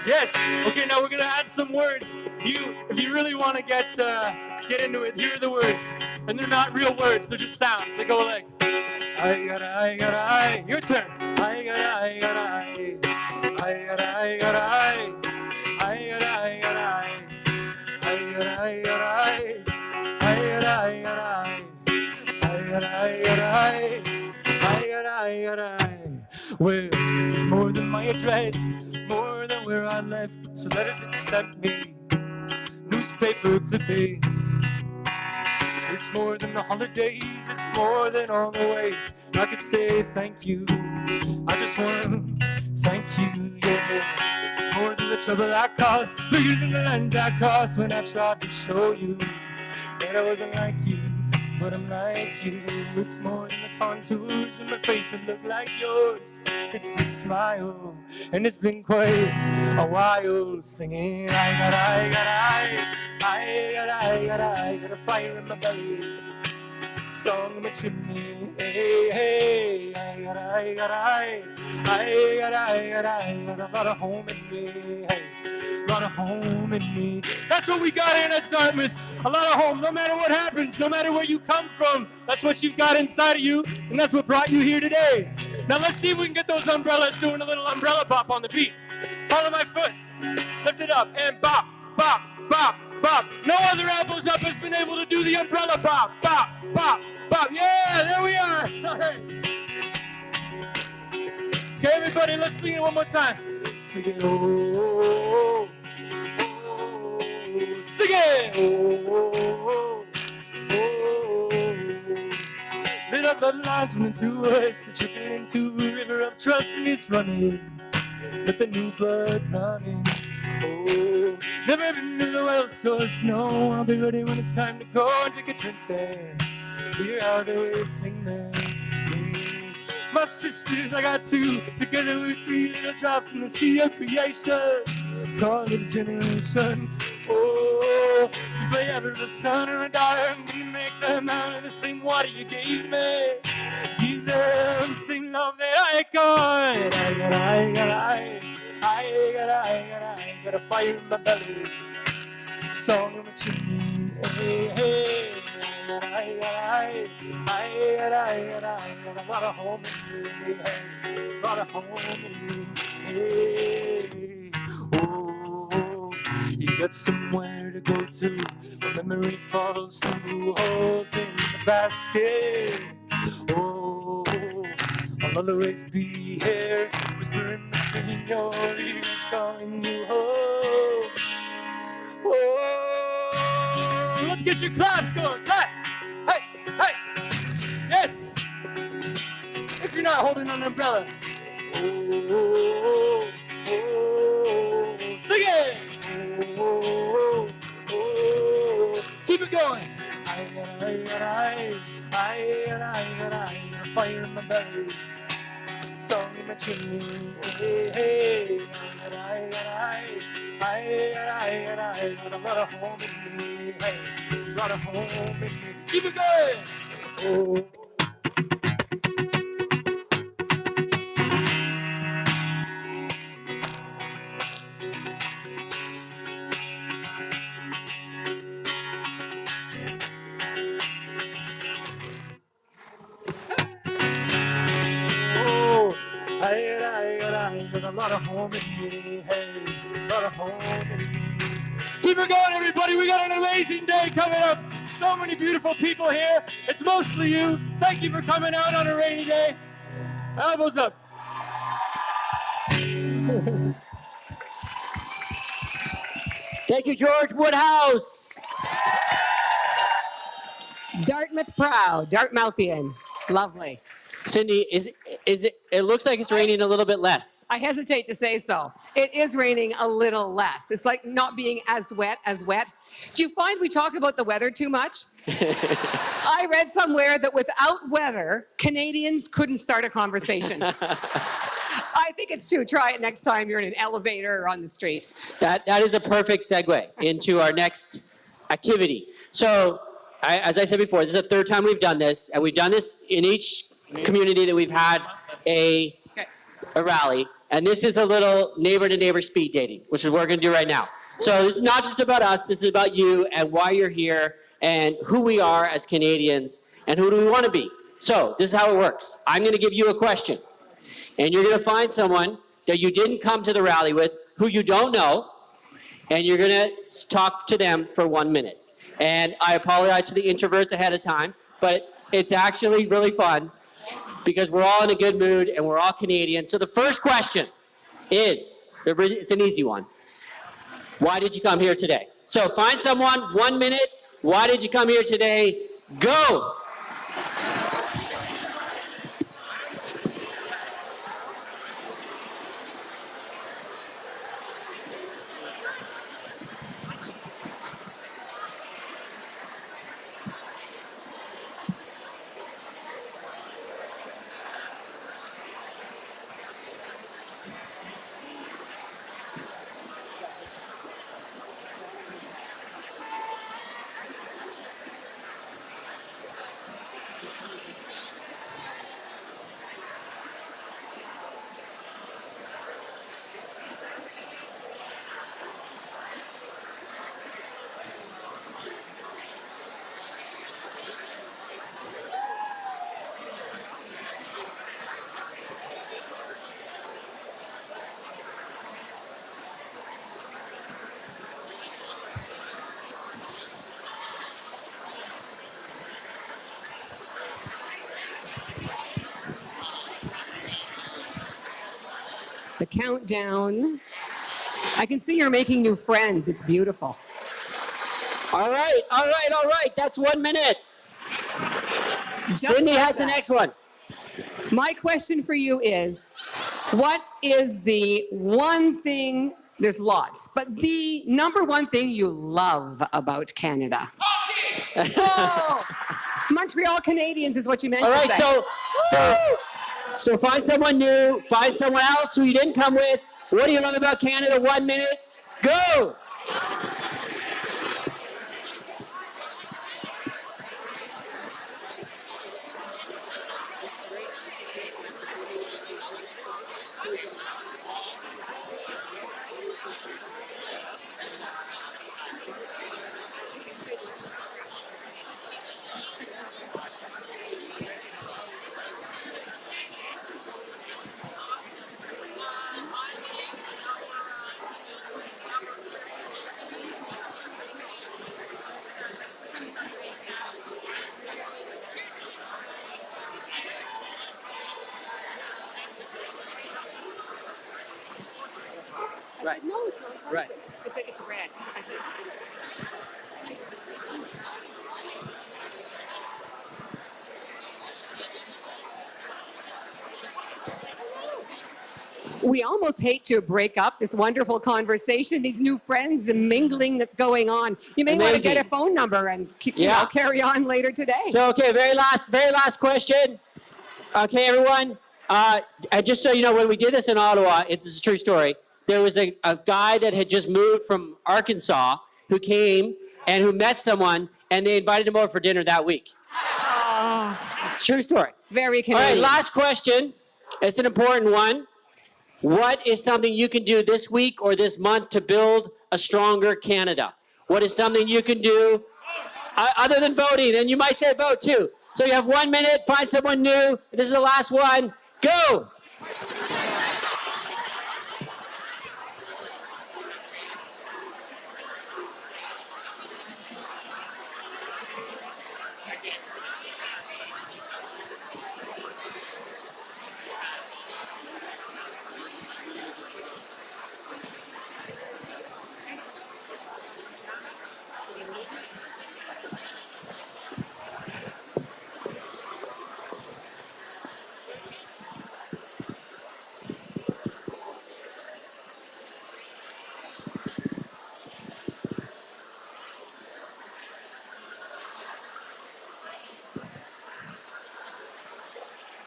Yes. Okay, now we're gonna add some words. If you really want to get into it, here are the words. And they're not real words, they're just sounds. They go like, I gotta, your turn. I gotta, Well, it's more than my address, more than where I left. So letters that you sent me, newspaper clippings. It's more than the holidays, it's more than all the ways I could say thank you. I just want to thank you, yeah. It's more than the trouble I caused, bigger than the land I crossed when I tried to show you that I wasn't like you, but I'm like you. It's more than the contours in my face that look like yours. It's the smile, and it's been quite a while singing. I got a fire in my belly, song in my chimney. Hey, hey, I got a lot of home in me. Hey, a lot of home in me. That's what we got in at Dartmouth. A lot of home, no matter what happens, no matter where you come from. That's what you've got inside of you, and that's what brought you here today. Now let's see if we can get those umbrellas doing a little umbrella bop on the beat. Follow my foot, lift it up, and bop, bop, bop, bop. No other elbows up has been able to do the umbrella bop, bop, bop, bop. Yeah, there we are. Okay, everybody, let's sing it one more time. Sing it, oh, oh, sing it, oh, oh, oh. Lit up the lines running through us, the chicken into a river of trust, and it's running. Let the new blood running. Oh, never been to the well, so it's no. I'll be ready when it's time to go and take a drink there. Hear how they sing there. My sisters, I got two. Together we're three little drops in the sea of creation. Call it a generation. Oh, if I ever a son or a daughter, I'm gonna make them out of the same water you gave me. Give them the same love that I got. I got a fire in my belly, song in my chimney. Hey, hey. I got a lot of home in me. Hey, a lot of home in me. Hey, oh, you got somewhere to go to when memory falls through holes in the basket. Oh, I'll always be here, whispering between your ears, calling you home. Oh, let's get your claps going. Clap. Hey, hey. Yes. If you're not holding an umbrella. Oh, oh, oh. Sing it. Oh, oh, oh. Keep it going. I got a fire in my belly, song in my chimney. Hey, hey. I got a lot of home in me. Hey, a lot of home in me. Keep it going. Oh. I got a lot of home in me. Hey, a lot of home in me. Keep it going, everybody. We got an amazing day coming up. So many beautiful people here. It's mostly you. Thank you for coming out on a rainy day. Elbows up. Thank you, George Woodhouse. Dartmouth proud, Dartmouthian. Lovely. Cindy, is it? It looks like it's raining a little bit less. I hesitate to say so. It is raining a little less. It's like not being as wet as wet. Do you find we talk about the weather too much? I read somewhere that without weather, Canadians couldn't start a conversation. I think it's true. Try it next time you're in an elevator or on the street. That is a perfect segue into our next activity. So, as I said before, this is the third time we've done this, and we've done this in each community that we've had a rally. And this is a little neighbor-to-neighbor speed dating, which is what we're going to do right now. So this is not just about us. This is about you and why you're here and who we are as Canadians and who do we want to be. So this is how it works. I'm going to give you a question, and you're going to find someone that you didn't come to the rally with, who you don't know, and you're going to talk to them for 1 minute. And I apologize to the introverts ahead of time, but it's actually really fun because we're all in a good mood and we're all Canadian. So the first question is, it's an easy one. Why did you come here today? So find someone, 1 minute. Why did you come here today? Go. The countdown. I can see you're making new friends. It's beautiful. All right. That's 1 minute. Cindy has the next one. My question for you is, what is the one thing, there's lots, but the number one thing you love about Canada? Oh, Montreal Canadiens is what you meant All to right, say. so find someone new, find someone else who you didn't come with. What do you love about Canada? 1 minute, go. Right. No, it's not. Right. I said it's red. I said. We almost hate to break up this wonderful conversation, these new friends, the mingling that's going on. You may want to get a phone number and keep, carry on later today. So, okay, very last question. Okay, everyone. And just so you know, when we did this in Ottawa, it's a true story. There was a guy that had just moved from Arkansas who came and who met someone, and they invited him over for dinner that week. True story. Very Canadian. All right, last question. It's an important one. What is something you can do this week or this month to build a stronger Canada? What is something you can do other than voting? And you might say vote too. So you have 1 minute, find someone new. This is the last one. Go.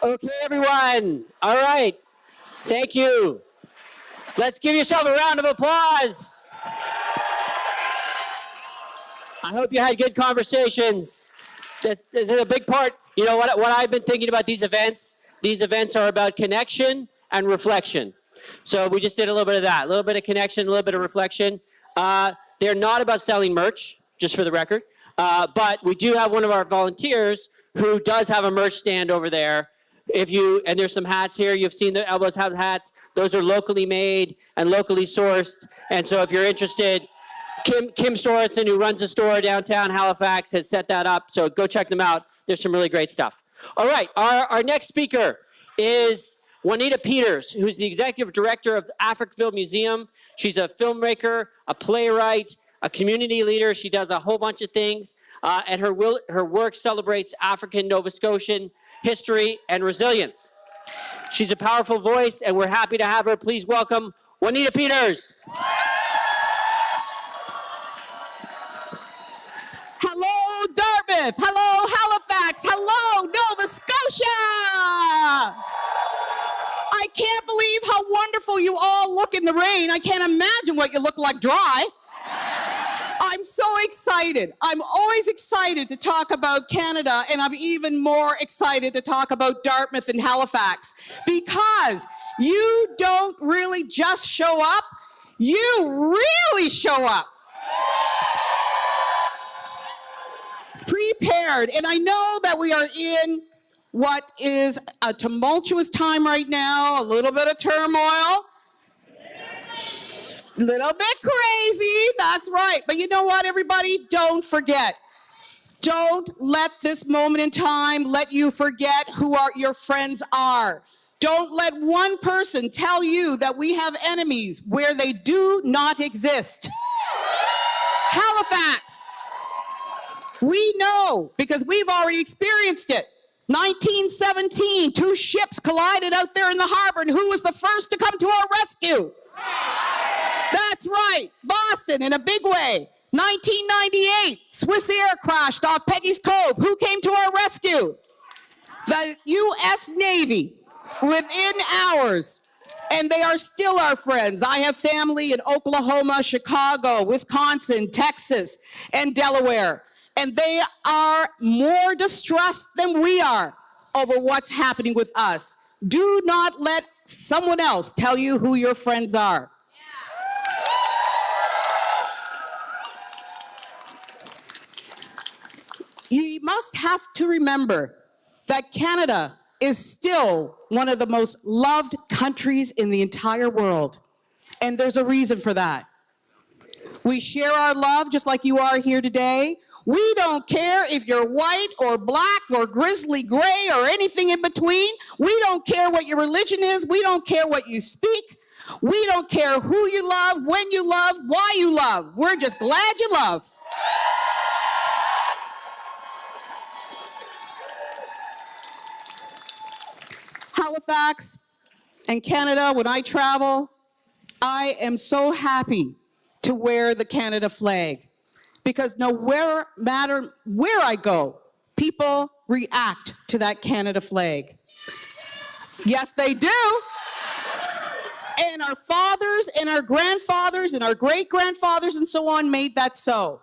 Okay, everyone. All right. Thank you. Let's give yourself a round of applause. I hope you had good conversations. This is a big part. You know what I've been thinking about these events? These events are about connection and reflection. So we just did a little bit of that, a little bit of connection, a little bit of reflection. They're not about selling merch, just for the record. But we do have one of our volunteers who does have a merch stand over there. And there's some hats here. You've seen the Elbows have hats. Those are locally made and locally sourced. And so if you're interested, Kim Sorensen, who runs a store downtown Halifax, has set that up. So go check them out. There's some really great stuff. All right, our next speaker is Wanita Peters, who's the executive director of the Africville Museum. She's a filmmaker, a playwright, a community leader. She does a whole bunch of things. And her work celebrates African Nova Scotian history and resilience. She's a powerful voice, and we're happy to have her. Please welcome Wanita Peters. Hello, Dartmouth. Hello, Halifax. Hello, Nova Scotia. I can't believe how wonderful you all look in the rain. I can't imagine what you look like dry. I'm so excited. I'm always excited to talk about Canada, and I'm even more excited to talk about Dartmouth and Halifax, because you don't really just show up, you really show up. Prepared. And I know that we are in what is a tumultuous time right now, a little bit of turmoil, little bit crazy, that's right. But you know what, everybody? Don't forget. Don't let this moment in time let you forget who your friends are. Don't let one person tell you that we have enemies where they do not exist. Halifax. We know, because we've already experienced it. 1917, two ships collided out there in the harbor, and who was the first to come to our rescue? That's right, Boston in a big way. 1998, Swiss Air crashed off Peggy's Cove. Who came to our rescue? The U.S. Navy, within hours. And they are still our friends. I have family in Oklahoma, Chicago, Wisconsin, Texas, and Delaware. And they are more distressed than we are over what's happening with us. Do not let someone else tell you who your friends are. You must have to remember that Canada is still one of the most loved countries in the entire world. And there's a reason for that. We share our love just like you are here today. We don't care if you're white or black or grizzly gray or anything in between. We don't care what your religion is. We don't care what you speak. We don't care who you love, when you love, why you love. We're just glad you love. Halifax and Canada, when I travel, I am so happy to wear the Canada flag, because no matter where I go, people react to that Canada flag. Yes, they do. And our fathers and our grandfathers and our great-grandfathers and so on made that so.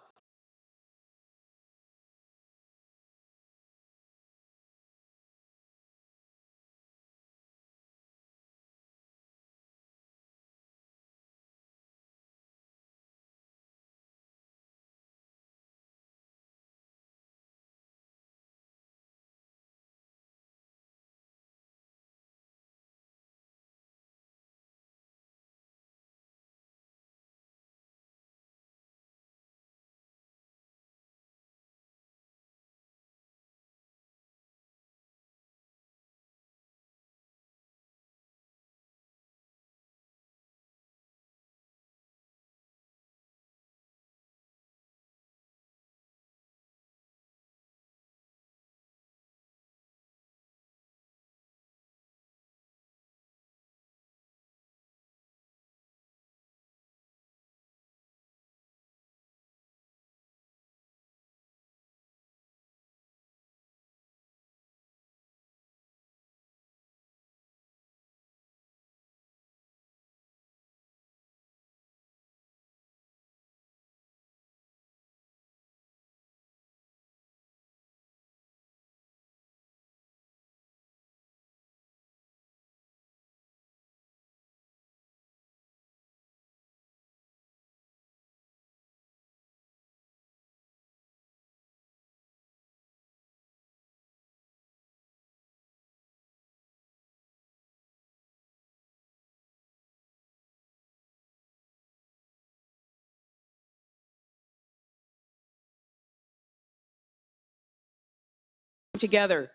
together.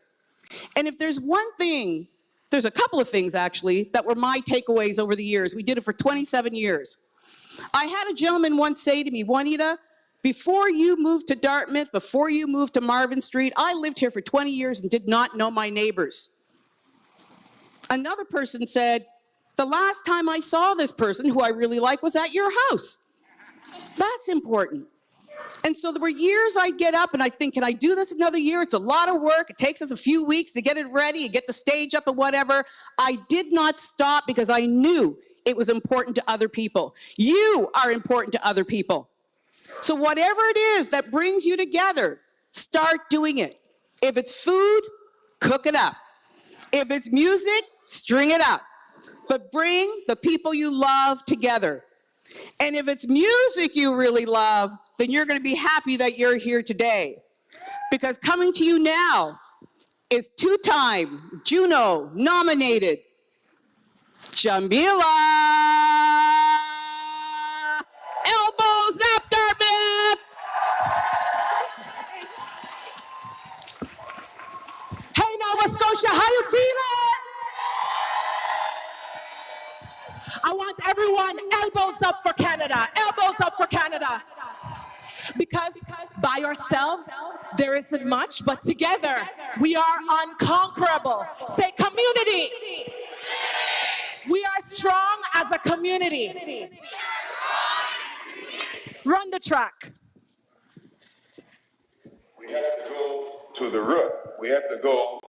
And if there's one thing, there's a couple of things actually that were my takeaways over the years. We did it for 27 years. I had a gentleman once say to me, Wanita, before you moved to Dartmouth, before you moved to Marvin Street, I lived here for 20 years and did not know my neighbors. Another person said, the last time I saw this person who I really like was at your house. That's important. And so there were years I'd get up and I'd think, can I do this another year? It's a lot of work. It takes us a few weeks to get it ready and get the stage up and whatever. I did not stop because I knew it was important to other people. You are important to other people. So whatever it is that brings you together, start doing it. If it's food, cook it up. If it's music, string it up. But bring the people you love together. And if it's music you really love, then you're going to be happy that you're here today. Because coming to you now is two-time Juno nominated Jah'mila. Elbows up, Dartmouth! Hey, Nova Scotia, how you feeling? I want everyone elbows up for Canada. Elbows up for Canada. Because by ourselves, there isn't much, but together, we are unconquerable. Say community. We are strong as a community. Run the track. We have to go to the root. We have to go.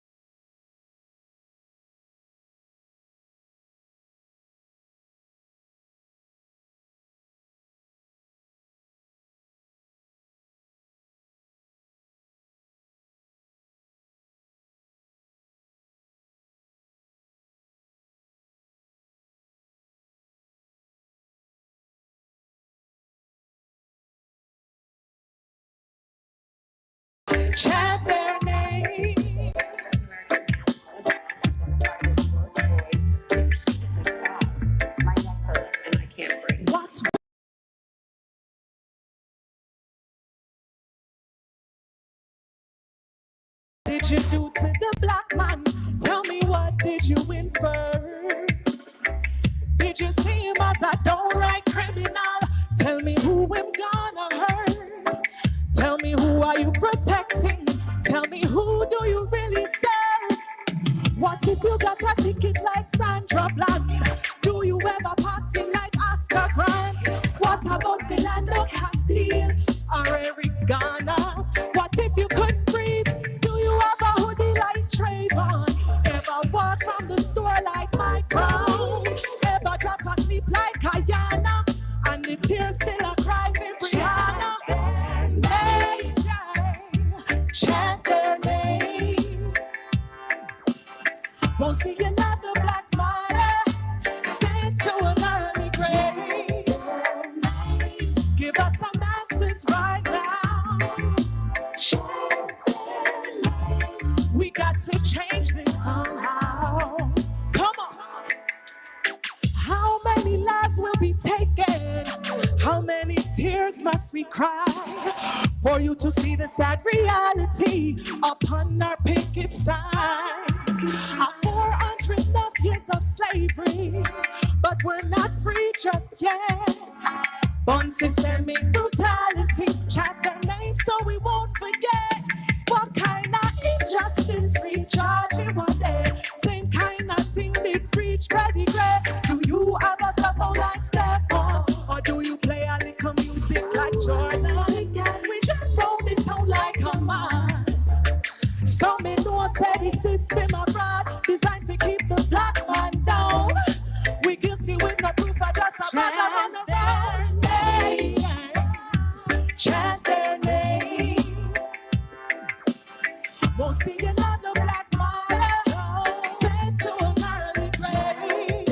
Chant their name. What did you do to the black man? Tell me, what did you infer? Did you see him as a downright criminal? Tell me who I'm gonna hurt. Tell me, who are you protecting? Tell me, who do you really serve? What if you got a ticket like Sandra Bland? Do you ever party like Oscar Grant? What about the land of Castile or Eric Garner? What if you couldn't breathe? Do you have a hoodie like Trayvon? Ever walk from the store like Mike Brown? Ever drop asleep like Ayana? And the tears still a cry for Brianna? Chant their name. Won't see another black martyr sent to an early grave. Give us some answers right now. We got to change this somehow. Come on. How many lives will be taken? How many tears must we cry for you to see the sad reality upon our picket signs? 400 years of slavery, but we're not free just yet. Born systemic brutality, chant their names so we won't forget. What kind of injustice reach one day? Same kind of thing did reach Freddie Gray. Do you ever suffer like Stephen? Or do you play a little music like Jordan? We just roll it out like a man. Some may know say the system abroad designed to keep the black man down. We guilty with no proof, I just a bag of their names. Chant their name. Won't see another black martyr sent to an early grave.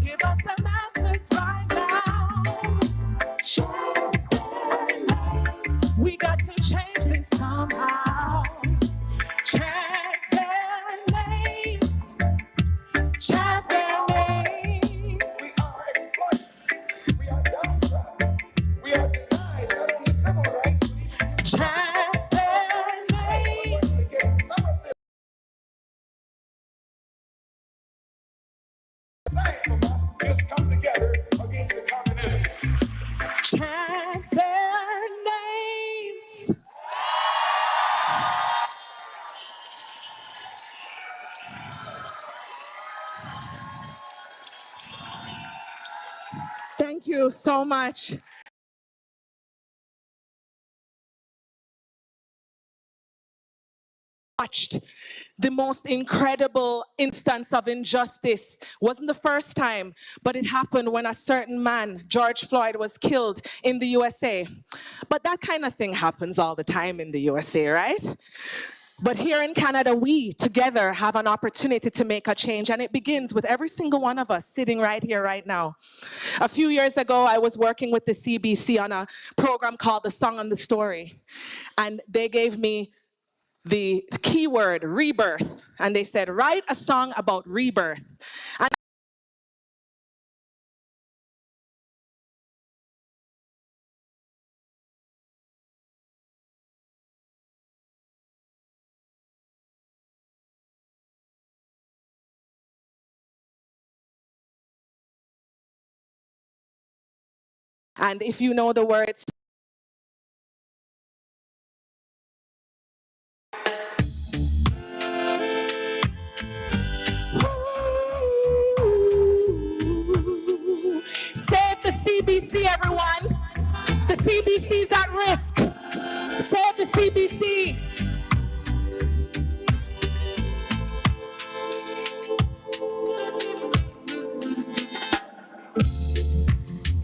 Give us some answers right now. We got to change this somehow. Chant their names. Chant their names. We are exploited. We are downtrodden. We are denied not only civil rights, Chant their names. you so much. Watched the most incredible instance of injustice. Wasn't the first time, but it happened when a certain man, George Floyd, was killed in the USA. But that kind of thing happens all the time in the USA, right? But here in Canada, we together have an opportunity to make a change, and it begins with every single one of us sitting right here, right now. A few years ago, I was working with the CBC on a program called The Song and the Story, and they gave me the keyword rebirth, and they said, write a song about rebirth. And if you know the words, save the CBC, everyone. The CBC's at risk. Save the CBC.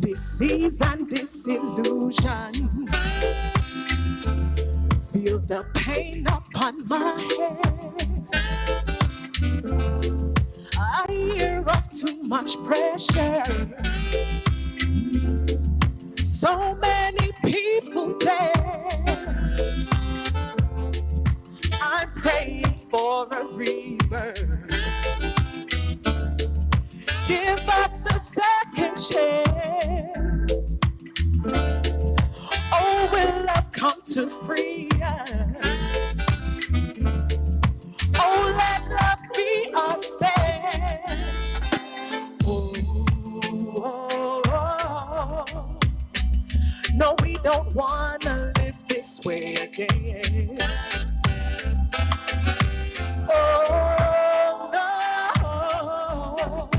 Disease and disillusion. Feel the pain upon my head. A year of too much pressure. So many people there. I'm praying for a rebirth. Give us a second chance. Oh, will love come to free us? Oh, let love be our stance. Oh, oh, oh. No, we don't wanna live this way again. Oh, no.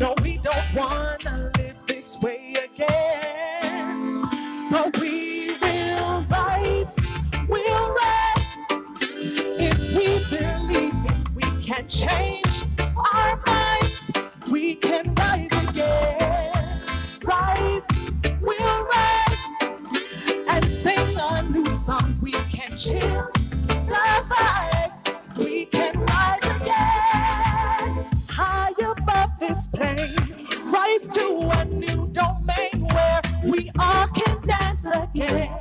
No, we don't wanna live this way again. So we will rise, we'll rise. If we believe it, we can change our minds. We can rise again. Rise, we'll rise. And sing a new song. We can chill the vibes. We can rise again. High above this plane, rise to a new domain where we all can dance again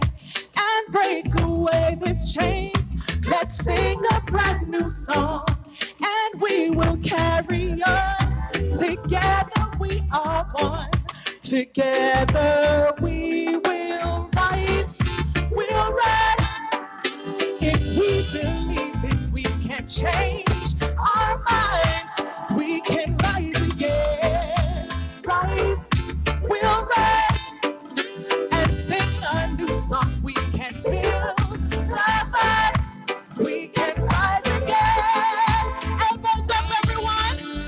and break away these chains. Let's sing a brand new song and we will carry on. Together we are one. Together we will rise. We'll rise. If we believe it, we can change our minds. We can rise again. Rise, we'll rise. And sing a new song. We can build the vibes. We can rise again. Elbows up, everyone.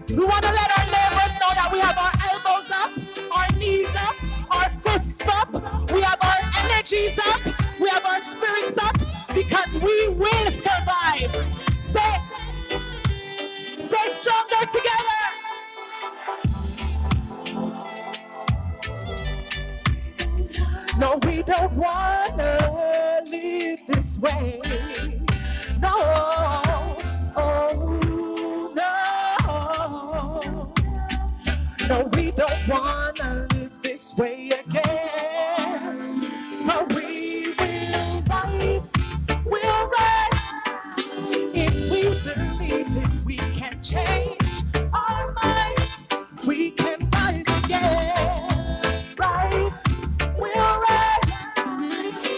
We want to let our neighbors know that we have our elbows up, our knees up, our fists up. We have our energies up. We have our spirits up because we will survive. Stay stronger together. No, we don't want to live this way. No, oh, no. No, we don't want to live this way again. So we will rise, we'll rise. If we believe it, we can change our minds. We can rise again. Rise, we'll rise.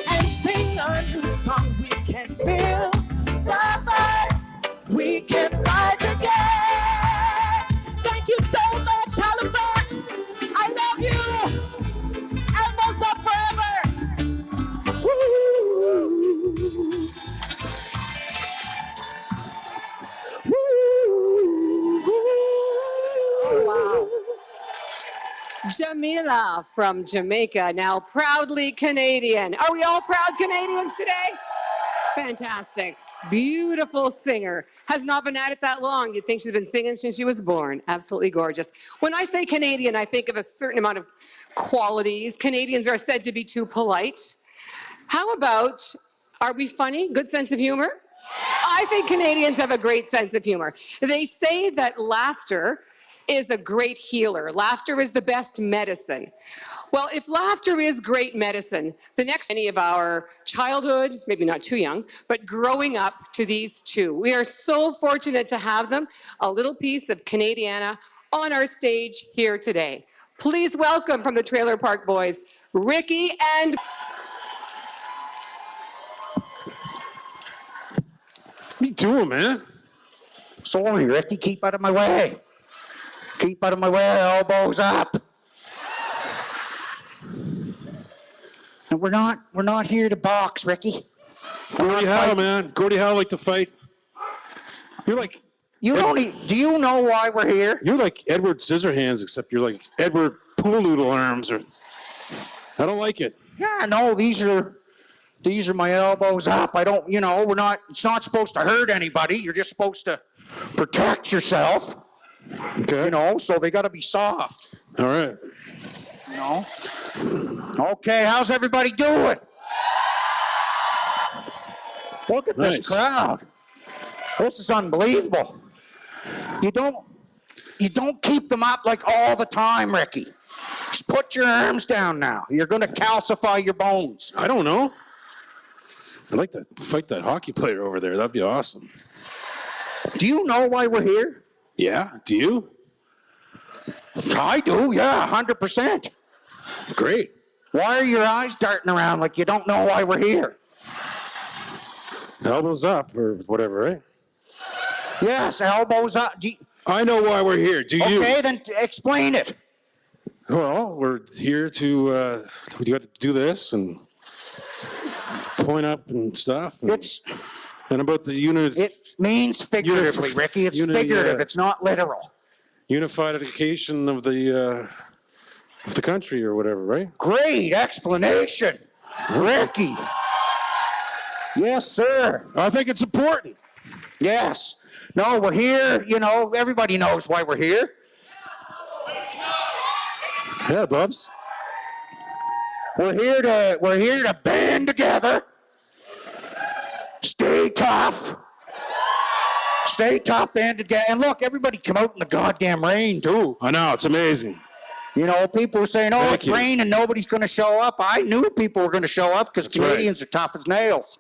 And sing a new song. We can build the vibes. We can rise again. Thank you so much, Halifax. I love you. Elbows up forever. Woo. Woo. Jah'mila from Jamaica, now proudly Canadian. Are we all proud Canadians today? Fantastic. Beautiful singer. Has not been at it that long. You'd think she's been singing since she was born. Absolutely gorgeous. When I say Canadian, I think of a certain amount of qualities. Canadians are said to be too polite. How about, are we funny? Good sense of humor? I think Canadians have a great sense of humor. They say that laughter is a great healer. Laughter is the best medicine. Well, if laughter is great medicine, the next any of our childhood, maybe not too young, but growing up to these two. We are so fortunate to have them, a little piece of Canadiana on our stage here today. Please welcome from the Trailer Park Boys, Ricky and... What are you doing, man? Sorry, Ricky, keep out of my way. Keep out of my way, elbows up. And we're not here to box, Ricky. Gordie Howe, man. Gordie Howe like to fight. You're like... Do you know why we're here? You're like Edward Scissorhands, except you're like Edward Pool Noodle Arms. Or I don't like it. Yeah, no, these are my elbows up. I don't, it's not supposed to hurt anybody. You're just supposed to protect yourself. Okay. So they got to be soft. All right. Okay, how's everybody doing? Look at this crowd. This is unbelievable. You don't keep them up like all the time, Ricky. Just put your arms down now. You're going to calcify your bones. I don't know. I'd like to fight that hockey player over there. That'd be awesome. Do you know why we're here? Yeah, do you? I do, yeah, 100%. Great. Why are your eyes darting around like you don't know why we're here? Elbows up or whatever, right? Yes, elbows up. I know why we're here. Do you? Okay, then explain it. Well, we're here to we got to do this and point up and stuff. And about the unit. It means figuratively, Ricky. It's figurative. It's not literal. Unification of the country or whatever, right? Great explanation, Ricky. Yes, sir. I think it's important. Yes. No, we're here. Everybody knows why we're here. Yeah, Bubs. We're here to band together. Stay tough. Stay tough, band together. And look, everybody come out in the goddamn rain, too. I know, it's amazing. People were saying, it's raining, nobody's going to show up. I knew people were going to show up because Canadians are tough as nails.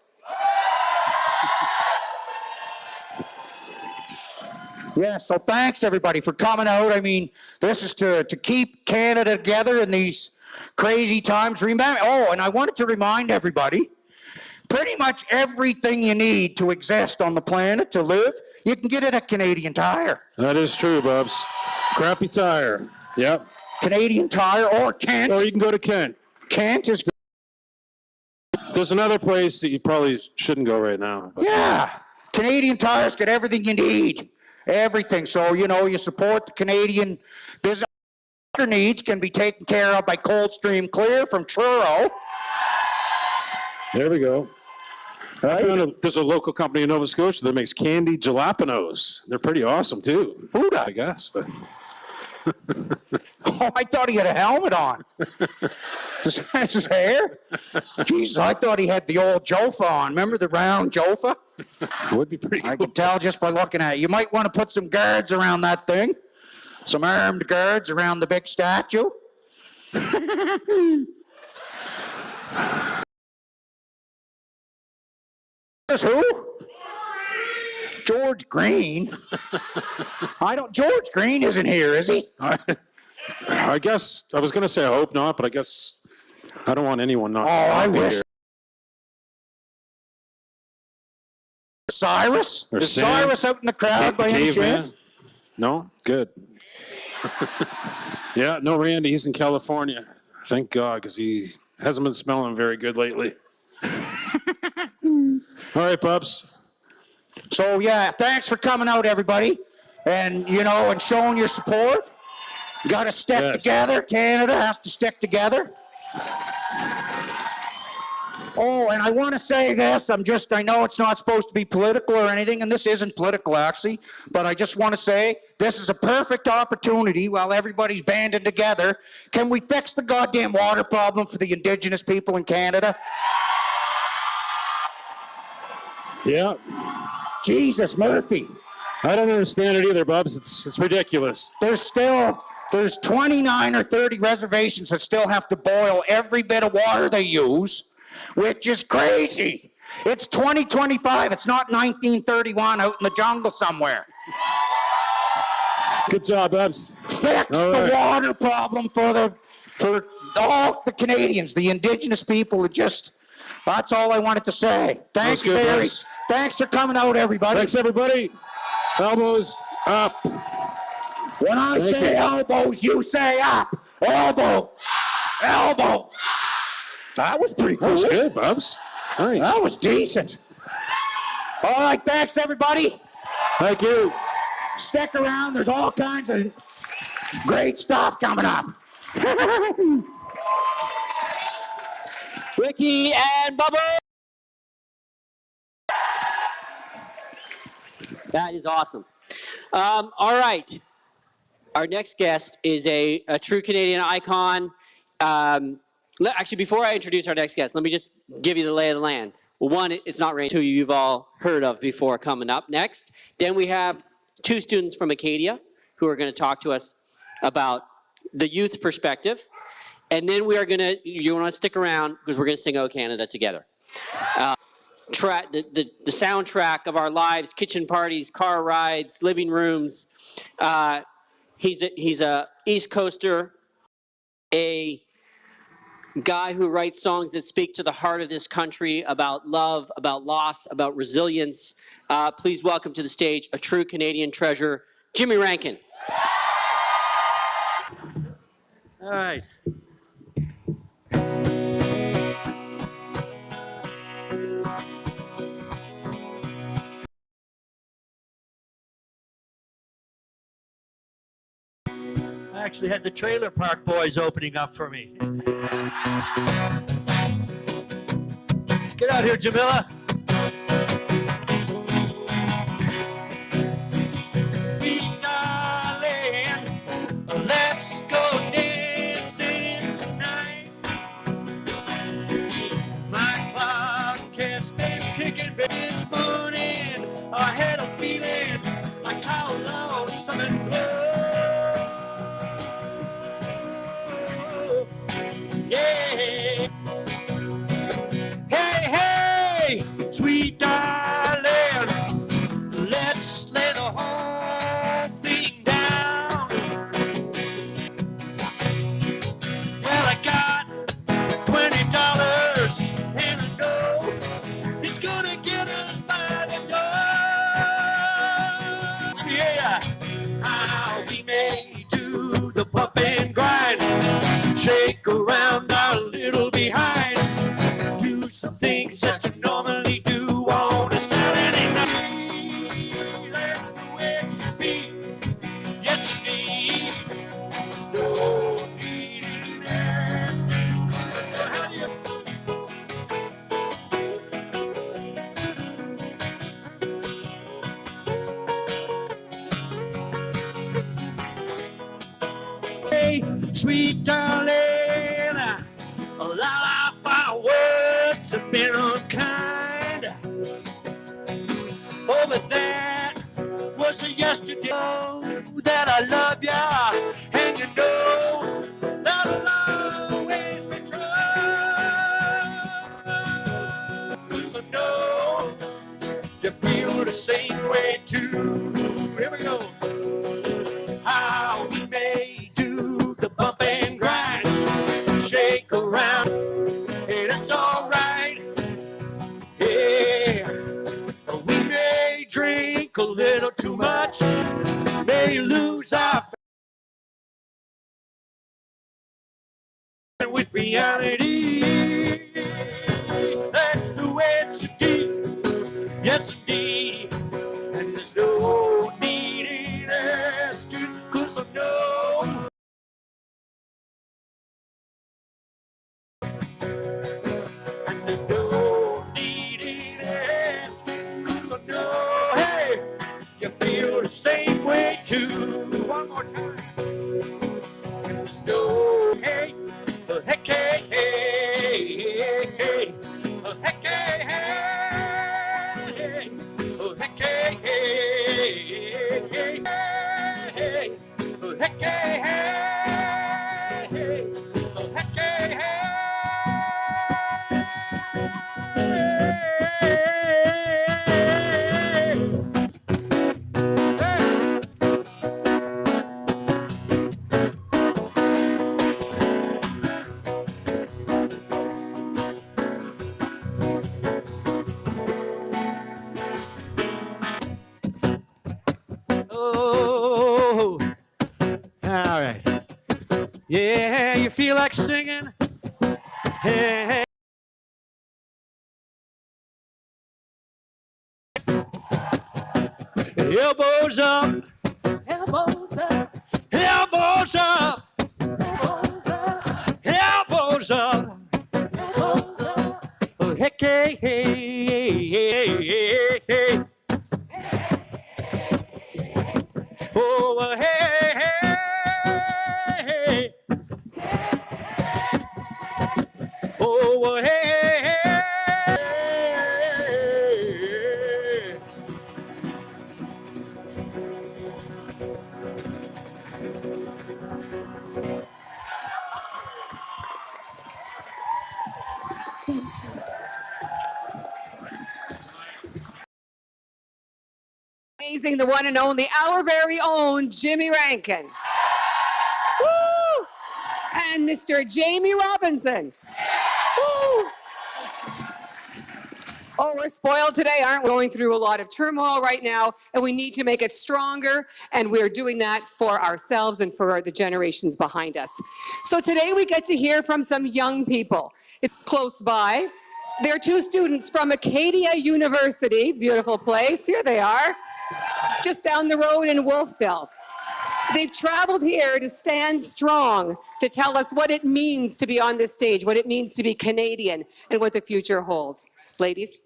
Yeah, so thanks, everybody, for coming out. I mean, this is to keep Canada together in these crazy times. Remember, and I wanted to remind everybody, pretty much everything you need to exist on the planet, to live, you can get it at Canadian Tire. That is true, Bubs. Crappy Tire. Yep. Canadian Tire or Kent. Or you can go to Kent. Kent is good. There's another place that you probably shouldn't go right now. But. Yeah. Canadian Tire's got everything you need. Everything. So, you support the Canadian business. Your needs can be taken care of by Coldstream Clear from Truro. There we go. Right. I found there's a local company in Nova Scotia that makes candied jalapenos. They're pretty awesome, too. Who'da? I guess, but... Oh, I thought he had a helmet on. His hair? Jesus, I thought he had the old Jofa on. Remember the round Jofa? It would be pretty cool. I can tell just by looking at it. You might want to put some guards around that thing. Some armed guards around the big statue. Who? George Green. George Green isn't here, is he? I guess, I was going to say I hope not, but I guess I don't want anyone not I to be wish. here. Cyrus? Or Is Sam? Cyrus out in the crowd by any chance? No? Good. Yeah, no Randy. He's in California. Thank God, because he hasn't been smelling very good lately. All right, Bubs. So, yeah, thanks for coming out, everybody. And, and showing your support. Got to stick together. Canada has to stick together. Oh, and I want to say this. I know it's not supposed to be political or anything, and this isn't political actually, but I just want to say this is a perfect opportunity while everybody's banding together. Can we fix the goddamn water problem for the Indigenous people in Canada? Yeah. Jesus, Murphy. I don't understand it either, Bubs. It's ridiculous. There's 29 or 30 reservations that still have to boil every bit of water they use, which is crazy. It's 2025. It's not 1931 out in the jungle somewhere. Good job, Bubs. Fix the water problem for all the Canadians, the Indigenous people. That's all I wanted to say. Thanks, Barry. Thanks for coming out, everybody. Thanks, everybody. Elbows up. When I say elbows, you say up. Elbow. Elbow. That was pretty cool. That was good, Bubs. Nice. That was decent. All right, thanks, everybody. Thank you. Stick around. There's all kinds of great stuff coming up. Ricky and Bubba. That is awesome. All right. Our next guest is a true Canadian icon. Actually, before I introduce our next guest, let me just give you the lay of the land. Well, one, it's not Rankin, who you've all heard of before, coming up next. Then we have two students from Acadia who are going to talk to us about the youth perspective. And then we are going to, you want to stick around because we're going to sing O Canada together. The soundtrack of our lives, kitchen parties, car rides, living rooms. He's a East Coaster, a guy who writes songs that speak to the heart of this country about love, about loss, about resilience. Please welcome to the stage a true Canadian treasure, Jimmy Rankin. All right. I actually had the Trailer Park Boys opening up for me. Get out here, Jah'mila. Let's go dancing tonight. My clock can't stay kicking, but it's morning. I had a feeling like how long something blows. Yeah. Hey, hey, sweet darling, let's lay the whole thing down. Well, I got $20 and I know it's gonna get us by the door. Yeah, how we may do the bump and grind, shake around our little behind, do some things that you normally do on a Saturday night. That's the way it should be. Yes, indeed. No need in asking. How do you Hey, sweet darling, a lot of our words have been unkind. Oh, but that was a yesterday. That I love ya, and you know that I'll always be true. 'Cause I know you feel the same way too. Here we go. How we may do the bump and grind, shake around, and it's all right. Yeah, we may drink a little too much, may lose our faith with reality. That's the way it should be. Yes, indeed. And there's no need in asking, 'cause I know singing. Hey, hey. Elbows up, Elbows up, elbows up, elbows up, elbows up. elbows up. Oh, hey, hey, hey, hey, hey, hey. Oh, hey, hey, hey. Oh, hey, hey, hey. Amazing, the one and only, our very own Jimmy Rankin. Woo! And Mr. Jamie Robinson. Woo! Oh, we're spoiled today, aren't we? Going through a lot of turmoil right now, and we need to make it stronger, and we're doing that for ourselves and for the generations behind us. So today we get to hear from some young people. It's close by. They're two students from Acadia University, beautiful place. Here they are, just down the road in Wolfville. They've traveled here to stand strong, to tell us what it means to be on this stage, what it means to be Canadian, and what the future holds. Ladies.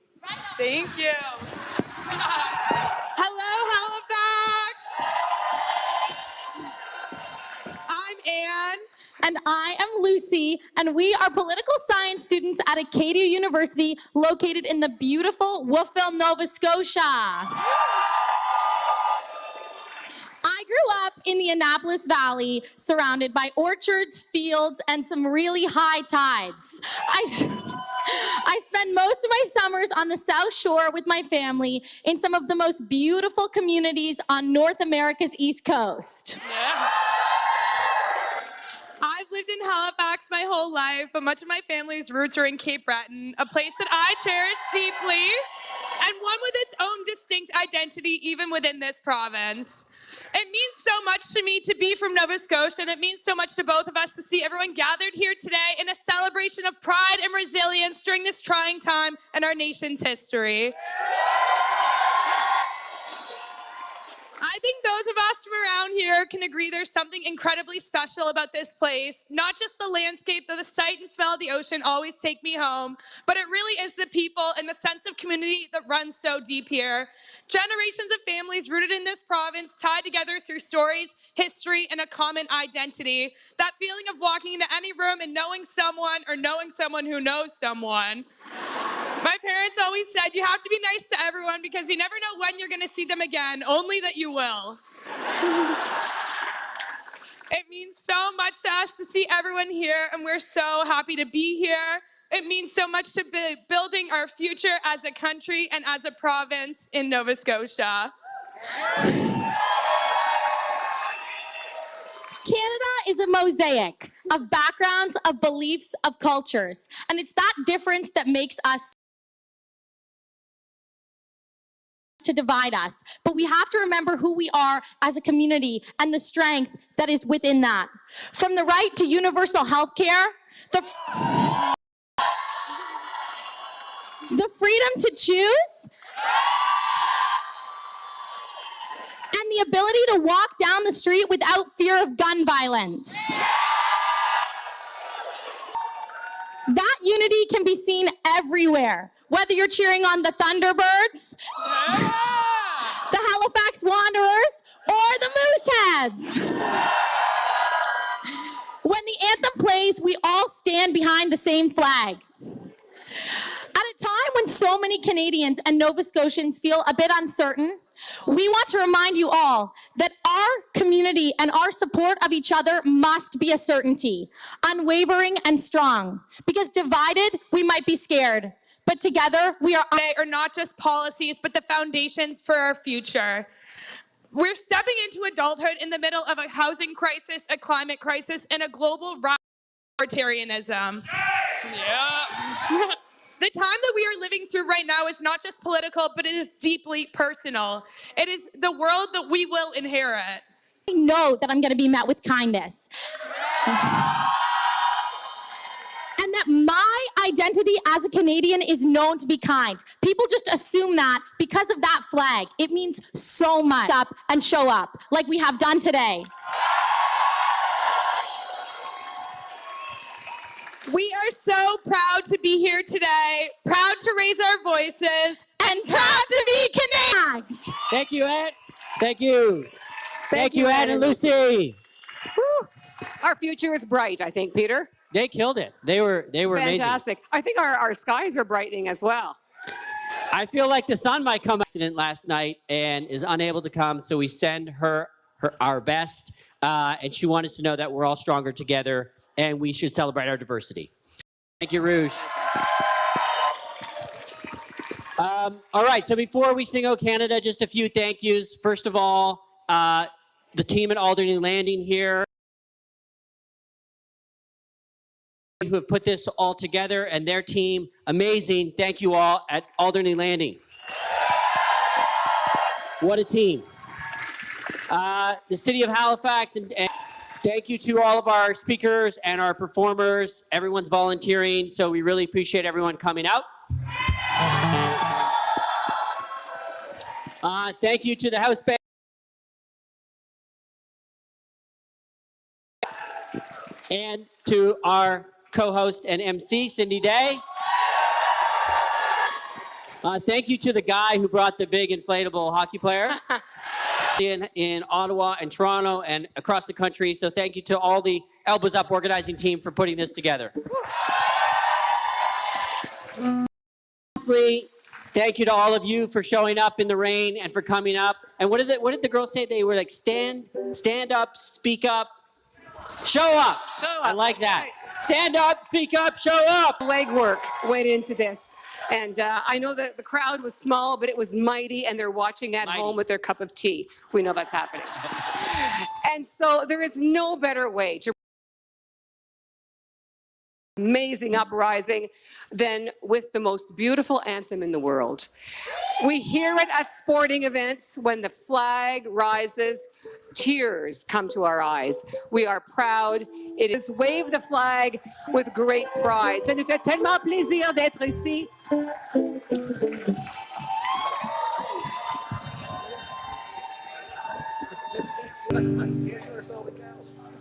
Thank you. Hello, Halifax. I'm Anne. And I am Lucy, and we are political science students at Acadia University, located in the beautiful Wolfville, Nova Scotia. I grew up in the Annapolis Valley, surrounded by orchards, fields, and some really high tides. I spend most of my summers on the South Shore with my family in some of the most beautiful communities on North America's East Coast. Yeah. I've lived in Halifax my whole life, but much of my family's roots are in Cape Breton, a place that I cherish deeply, and one with its own distinct identity even within this province. It means so much to me to be from Nova Scotia, and it means so much to both of us to see everyone gathered here today in a celebration of pride and resilience during this trying time in our nation's history. I think those of us from around here can agree there's something incredibly special about this place. Not just the landscape, though the sight and smell of the ocean always take me home, but it really is the people and the sense of community that runs so deep here. Generations of families rooted in this province, tied together through stories, history, and a common identity. That feeling of walking into any room and knowing someone or knowing someone who knows someone. My parents always said, you have to be nice to everyone because you never know when you're going to see them again, only that you will. It means so much to us to see everyone here, and we're so happy to be here. It means so much to be building our future as a country and as a province in Nova Scotia. Canada is a mosaic of backgrounds, of beliefs, of cultures, and it's that difference that makes us to divide us. But we have to remember who we are as a community and the strength that is within that. From the right to universal health care, the freedom to choose, and the ability to walk down the street without fear of gun violence. That unity can be seen everywhere, whether you're cheering on the Thunderbirds, the Halifax Wanderers, or the Mooseheads. When the anthem plays, we all stand behind the same flag. At a time when so many Canadians and Nova Scotians feel a bit uncertain, we want to remind you all that our community and our support of each other must be a certainty, unwavering and strong, because divided, we might be scared, but together we are. They are not just policies, but the foundations for our future. We're stepping into adulthood in the middle of a housing crisis, a climate crisis, and a global rise of authoritarianism. Yeah. The time that we are living through right now is not just political, but it is deeply personal. It is the world that we will inherit. I know that I'm going to be met with kindness. and that my identity as a Canadian is known to be kind. People just assume that because of that flag. It means so much. Up and show up like we have done today. We are so proud to be here today, proud to raise our voices, and proud to be Canadians. Thank you, Ed. Thank you. Thank you, Ed and Lucy. Woo. Our future is bright, I think, Peter. They killed it. They were Fantastic. amazing. I think our skies are brightening as well. I feel like the sun might come. Accident last night and is unable to come, so we send her our best. And she wanted to know that we're all stronger together and we should celebrate our diversity. Thank you, Rouge. All right, so before we sing "O Canada," just a few thank yous. First of all, the team at Alderney Landing here who have put this all together, and their team, amazing. Thank you all at Alderney Landing. What a team. The city of Halifax, and thank you to all of our speakers and our performers. Everyone's volunteering, so we really appreciate everyone coming out. Thank you to the house band. And to our co-host and MC, Cindy Day. Thank you to the guy who brought the big inflatable hockey player in Ottawa and Toronto and across the country. So thank you to all the Elbows Up organizing team for putting this together. Lastly, thank you to all of you for showing up in the rain and for coming up. And what did the girls say? They were like, stand up, speak up, show up. Show up. I like that. Stand up, speak up, show up. Legwork went into this. And I know that the crowd was small, but it was mighty, and they're watching at home with their cup of tea. We know that's happening. And so there is no better way to amazing uprising than with the most beautiful anthem in the world. We hear it at sporting events when the flag rises, tears come to our eyes. We are proud. It is wave the flag with great pride. Ça nous fait tellement plaisir d'être ici.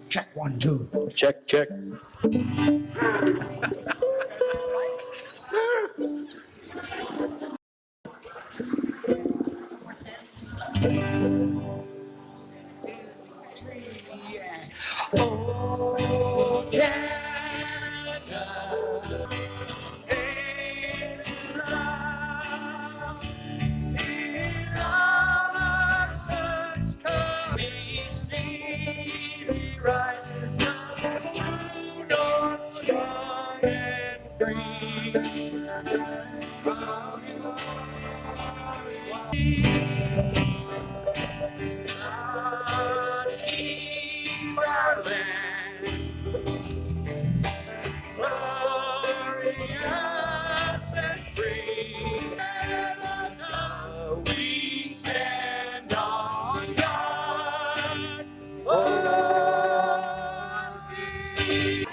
Check 1, 2. Check, check. Oh, Canada, in our such we see the rising sun, north, strong and free. Keep our land glorious and free. We stand on guard for thee.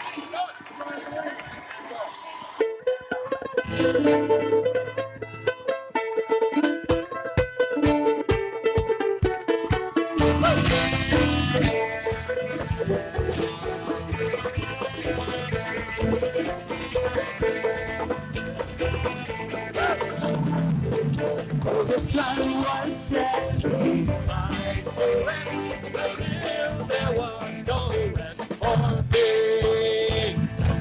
The sun was set to be mine. There was no rest for me.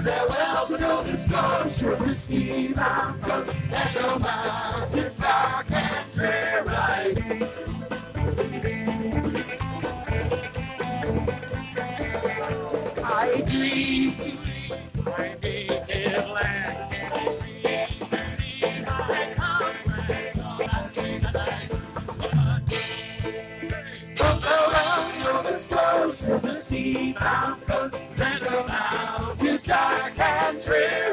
Farewell to Nova Scotia, the ski mountains, and your mountains dark and dreary. I dream to leave my native land. Nova Scotia, the sea-bound coast, and the mountains dark and dreary.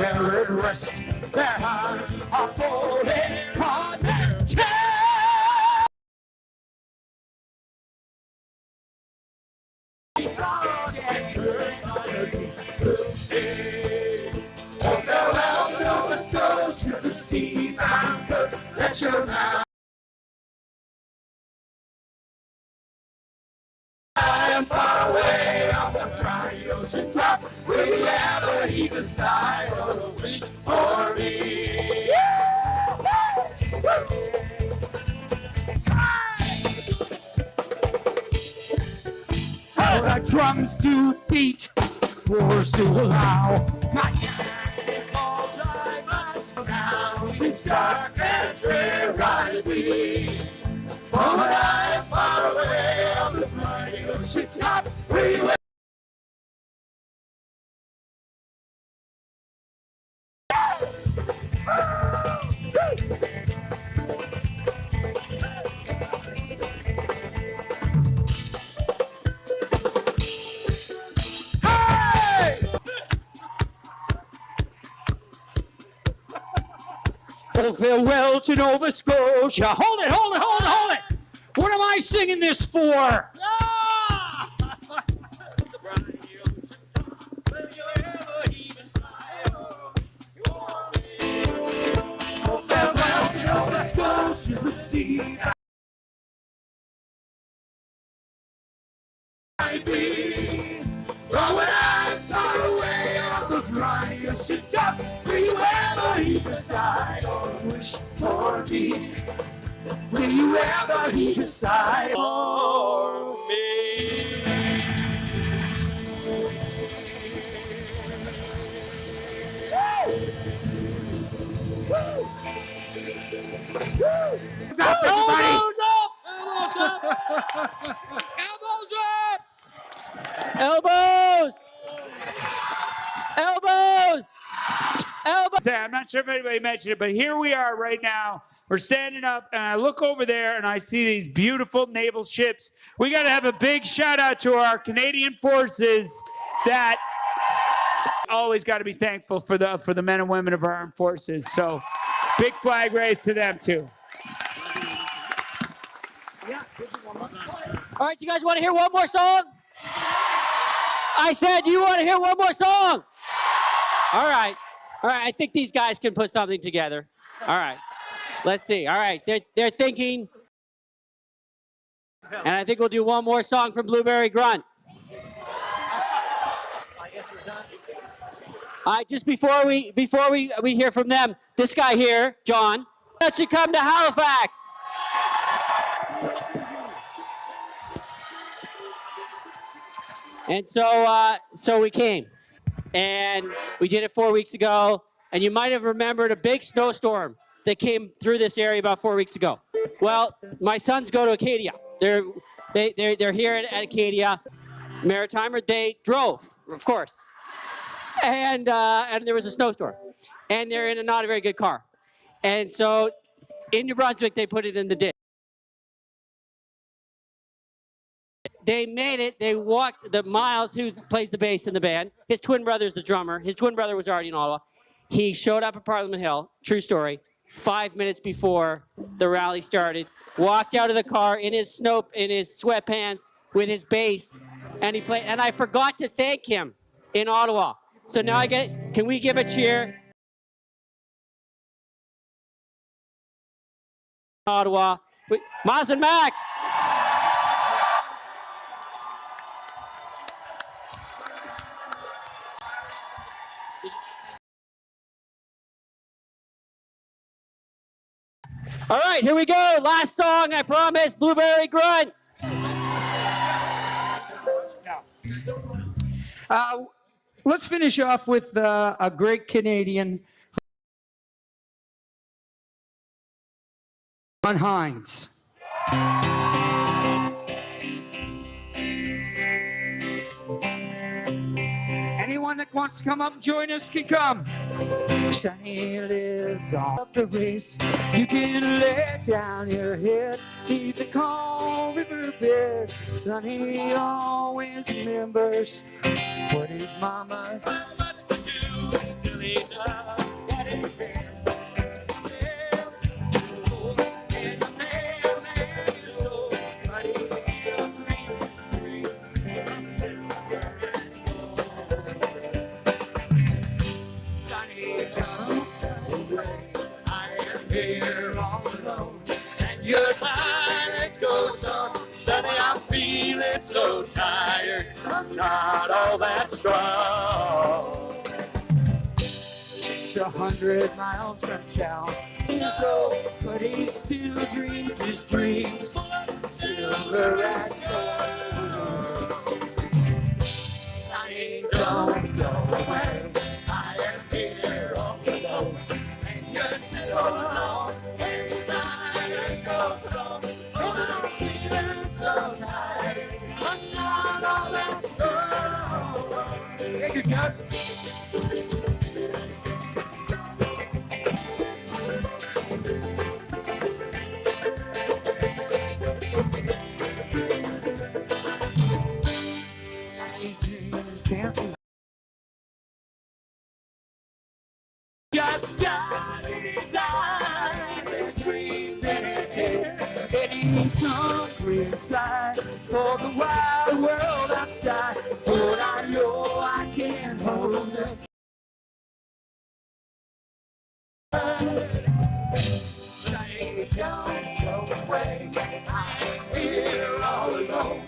there at rest. Their hands are folded on their chest. Dog and drink on the deep sea. Oh, farewell, Nova Scotia, the sea-bound coast that you're bound. I am far away on the briny ocean top. Will you ever heed the sigh or the wish for me? How the drums do beat, wars do allow. My all I must now seems dark and dreary to be. For when I am far away on the briny ocean top, we will. Oh, farewell to Nova Scotia. Hold it, hold it, hold it, hold it. What am I singing this for? Oh, farewell to Nova Scotia, the sea. Oh, when I'm far away on the briny ocean top, will you ever heed the sigh or wish for me? Will you ever heed the sigh for me? What's up, everybody? Elbows up! Elbows up! Elbows! Elbows! Elbows! I'm not sure if anybody mentioned it, but here we are right now. We're standing up, and I look over there, and I see these beautiful naval ships. We got to have a big shout out to our Canadian forces that always got to be thankful for the men and women of our armed forces. So big flag raise to them too. All right, you guys want to hear one more song? I said, you want to hear one more song? All right. All right, I think these guys can put something together. All right. Let's see. All right, they're thinking. And I think we'll do one more song from Blueberry Grunt. All right, just before we hear from them, this guy here, John, that should come to Halifax. And so we came, and we did it 4 weeks ago. And you might have remembered a big snowstorm that came through this area about 4 weeks ago. Well, my sons go to Acadia. They're here at Acadia. Maritimer, they drove, of course. And there was a snowstorm. And they're in a not a very good car. And so in New Brunswick, they put it in the ditch. They made it. They walked the Miles, who plays the bass in the band. His twin brother's the drummer. His twin brother was already in Ottawa. He showed up at Parliament Hill, true story, 5 minutes before the rally started, walked out of the car in his sweatpants with his bass, and he played. And I forgot to thank him in Ottawa. So now I get it. Can we give a cheer? Ottawa. Miles and Max. All right, here we go. Last song, I promise, Blueberry Grunt. Let's finish off with a great Canadian, John Hines. Anyone that wants to come up and join us can come. Sunny lives on the race. You can let down your head, leave the calm riverbed. Sunny always remembers what his mama's. So much to do still enough. That ain't fair. And the mailman is old, but he still dreams his dreams of silver and gold. Sonny, don't go away. I am here all alone, and your time goes on. Sonny, I'm feeling so tired. I'm not all that strong. It's 100 miles from town, but he still dreams his dreams, silver and gold. Sonny, don't go away. I am here all alone, and you're so alone. And the silence goes on. Oh, I'm feeling so tired. I'm not all that strong. Take your time. Just got it diamond dreams in his hair, and he's hungry inside for the wide world outside. But I know I can't hold him. Say, don't go away. I'm here all alone.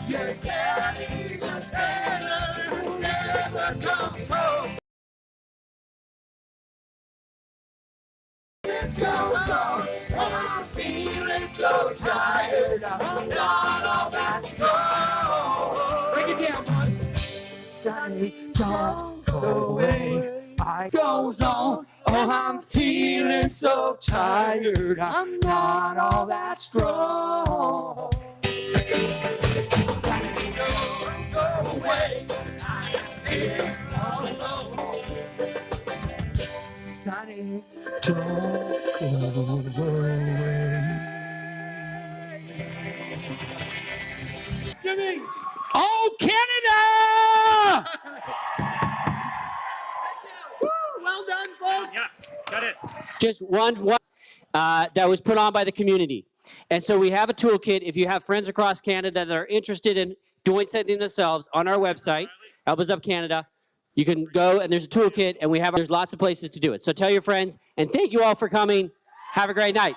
Your daddy's a sailor who never comes home. Let's go on. Oh, I'm feeling so tired. I'm not all that strong. Break it down, boys. Sonny, don't go away. I goes on. Oh, I'm feeling so tired. I'm not all that strong. Sonny, don't go away. I am here all alone. Sonny, don't go away. Jimmy! Oh, Canada! Well done, folks. Yeah, got it. Just one that was put on by the community. And so we have a toolkit. If you have friends across Canada that are interested in doing something themselves, on our website, Help Us Up Canada, you can go and there's a toolkit, and there's lots of places to do it. So tell your friends, and thank you all for coming. Have a great night.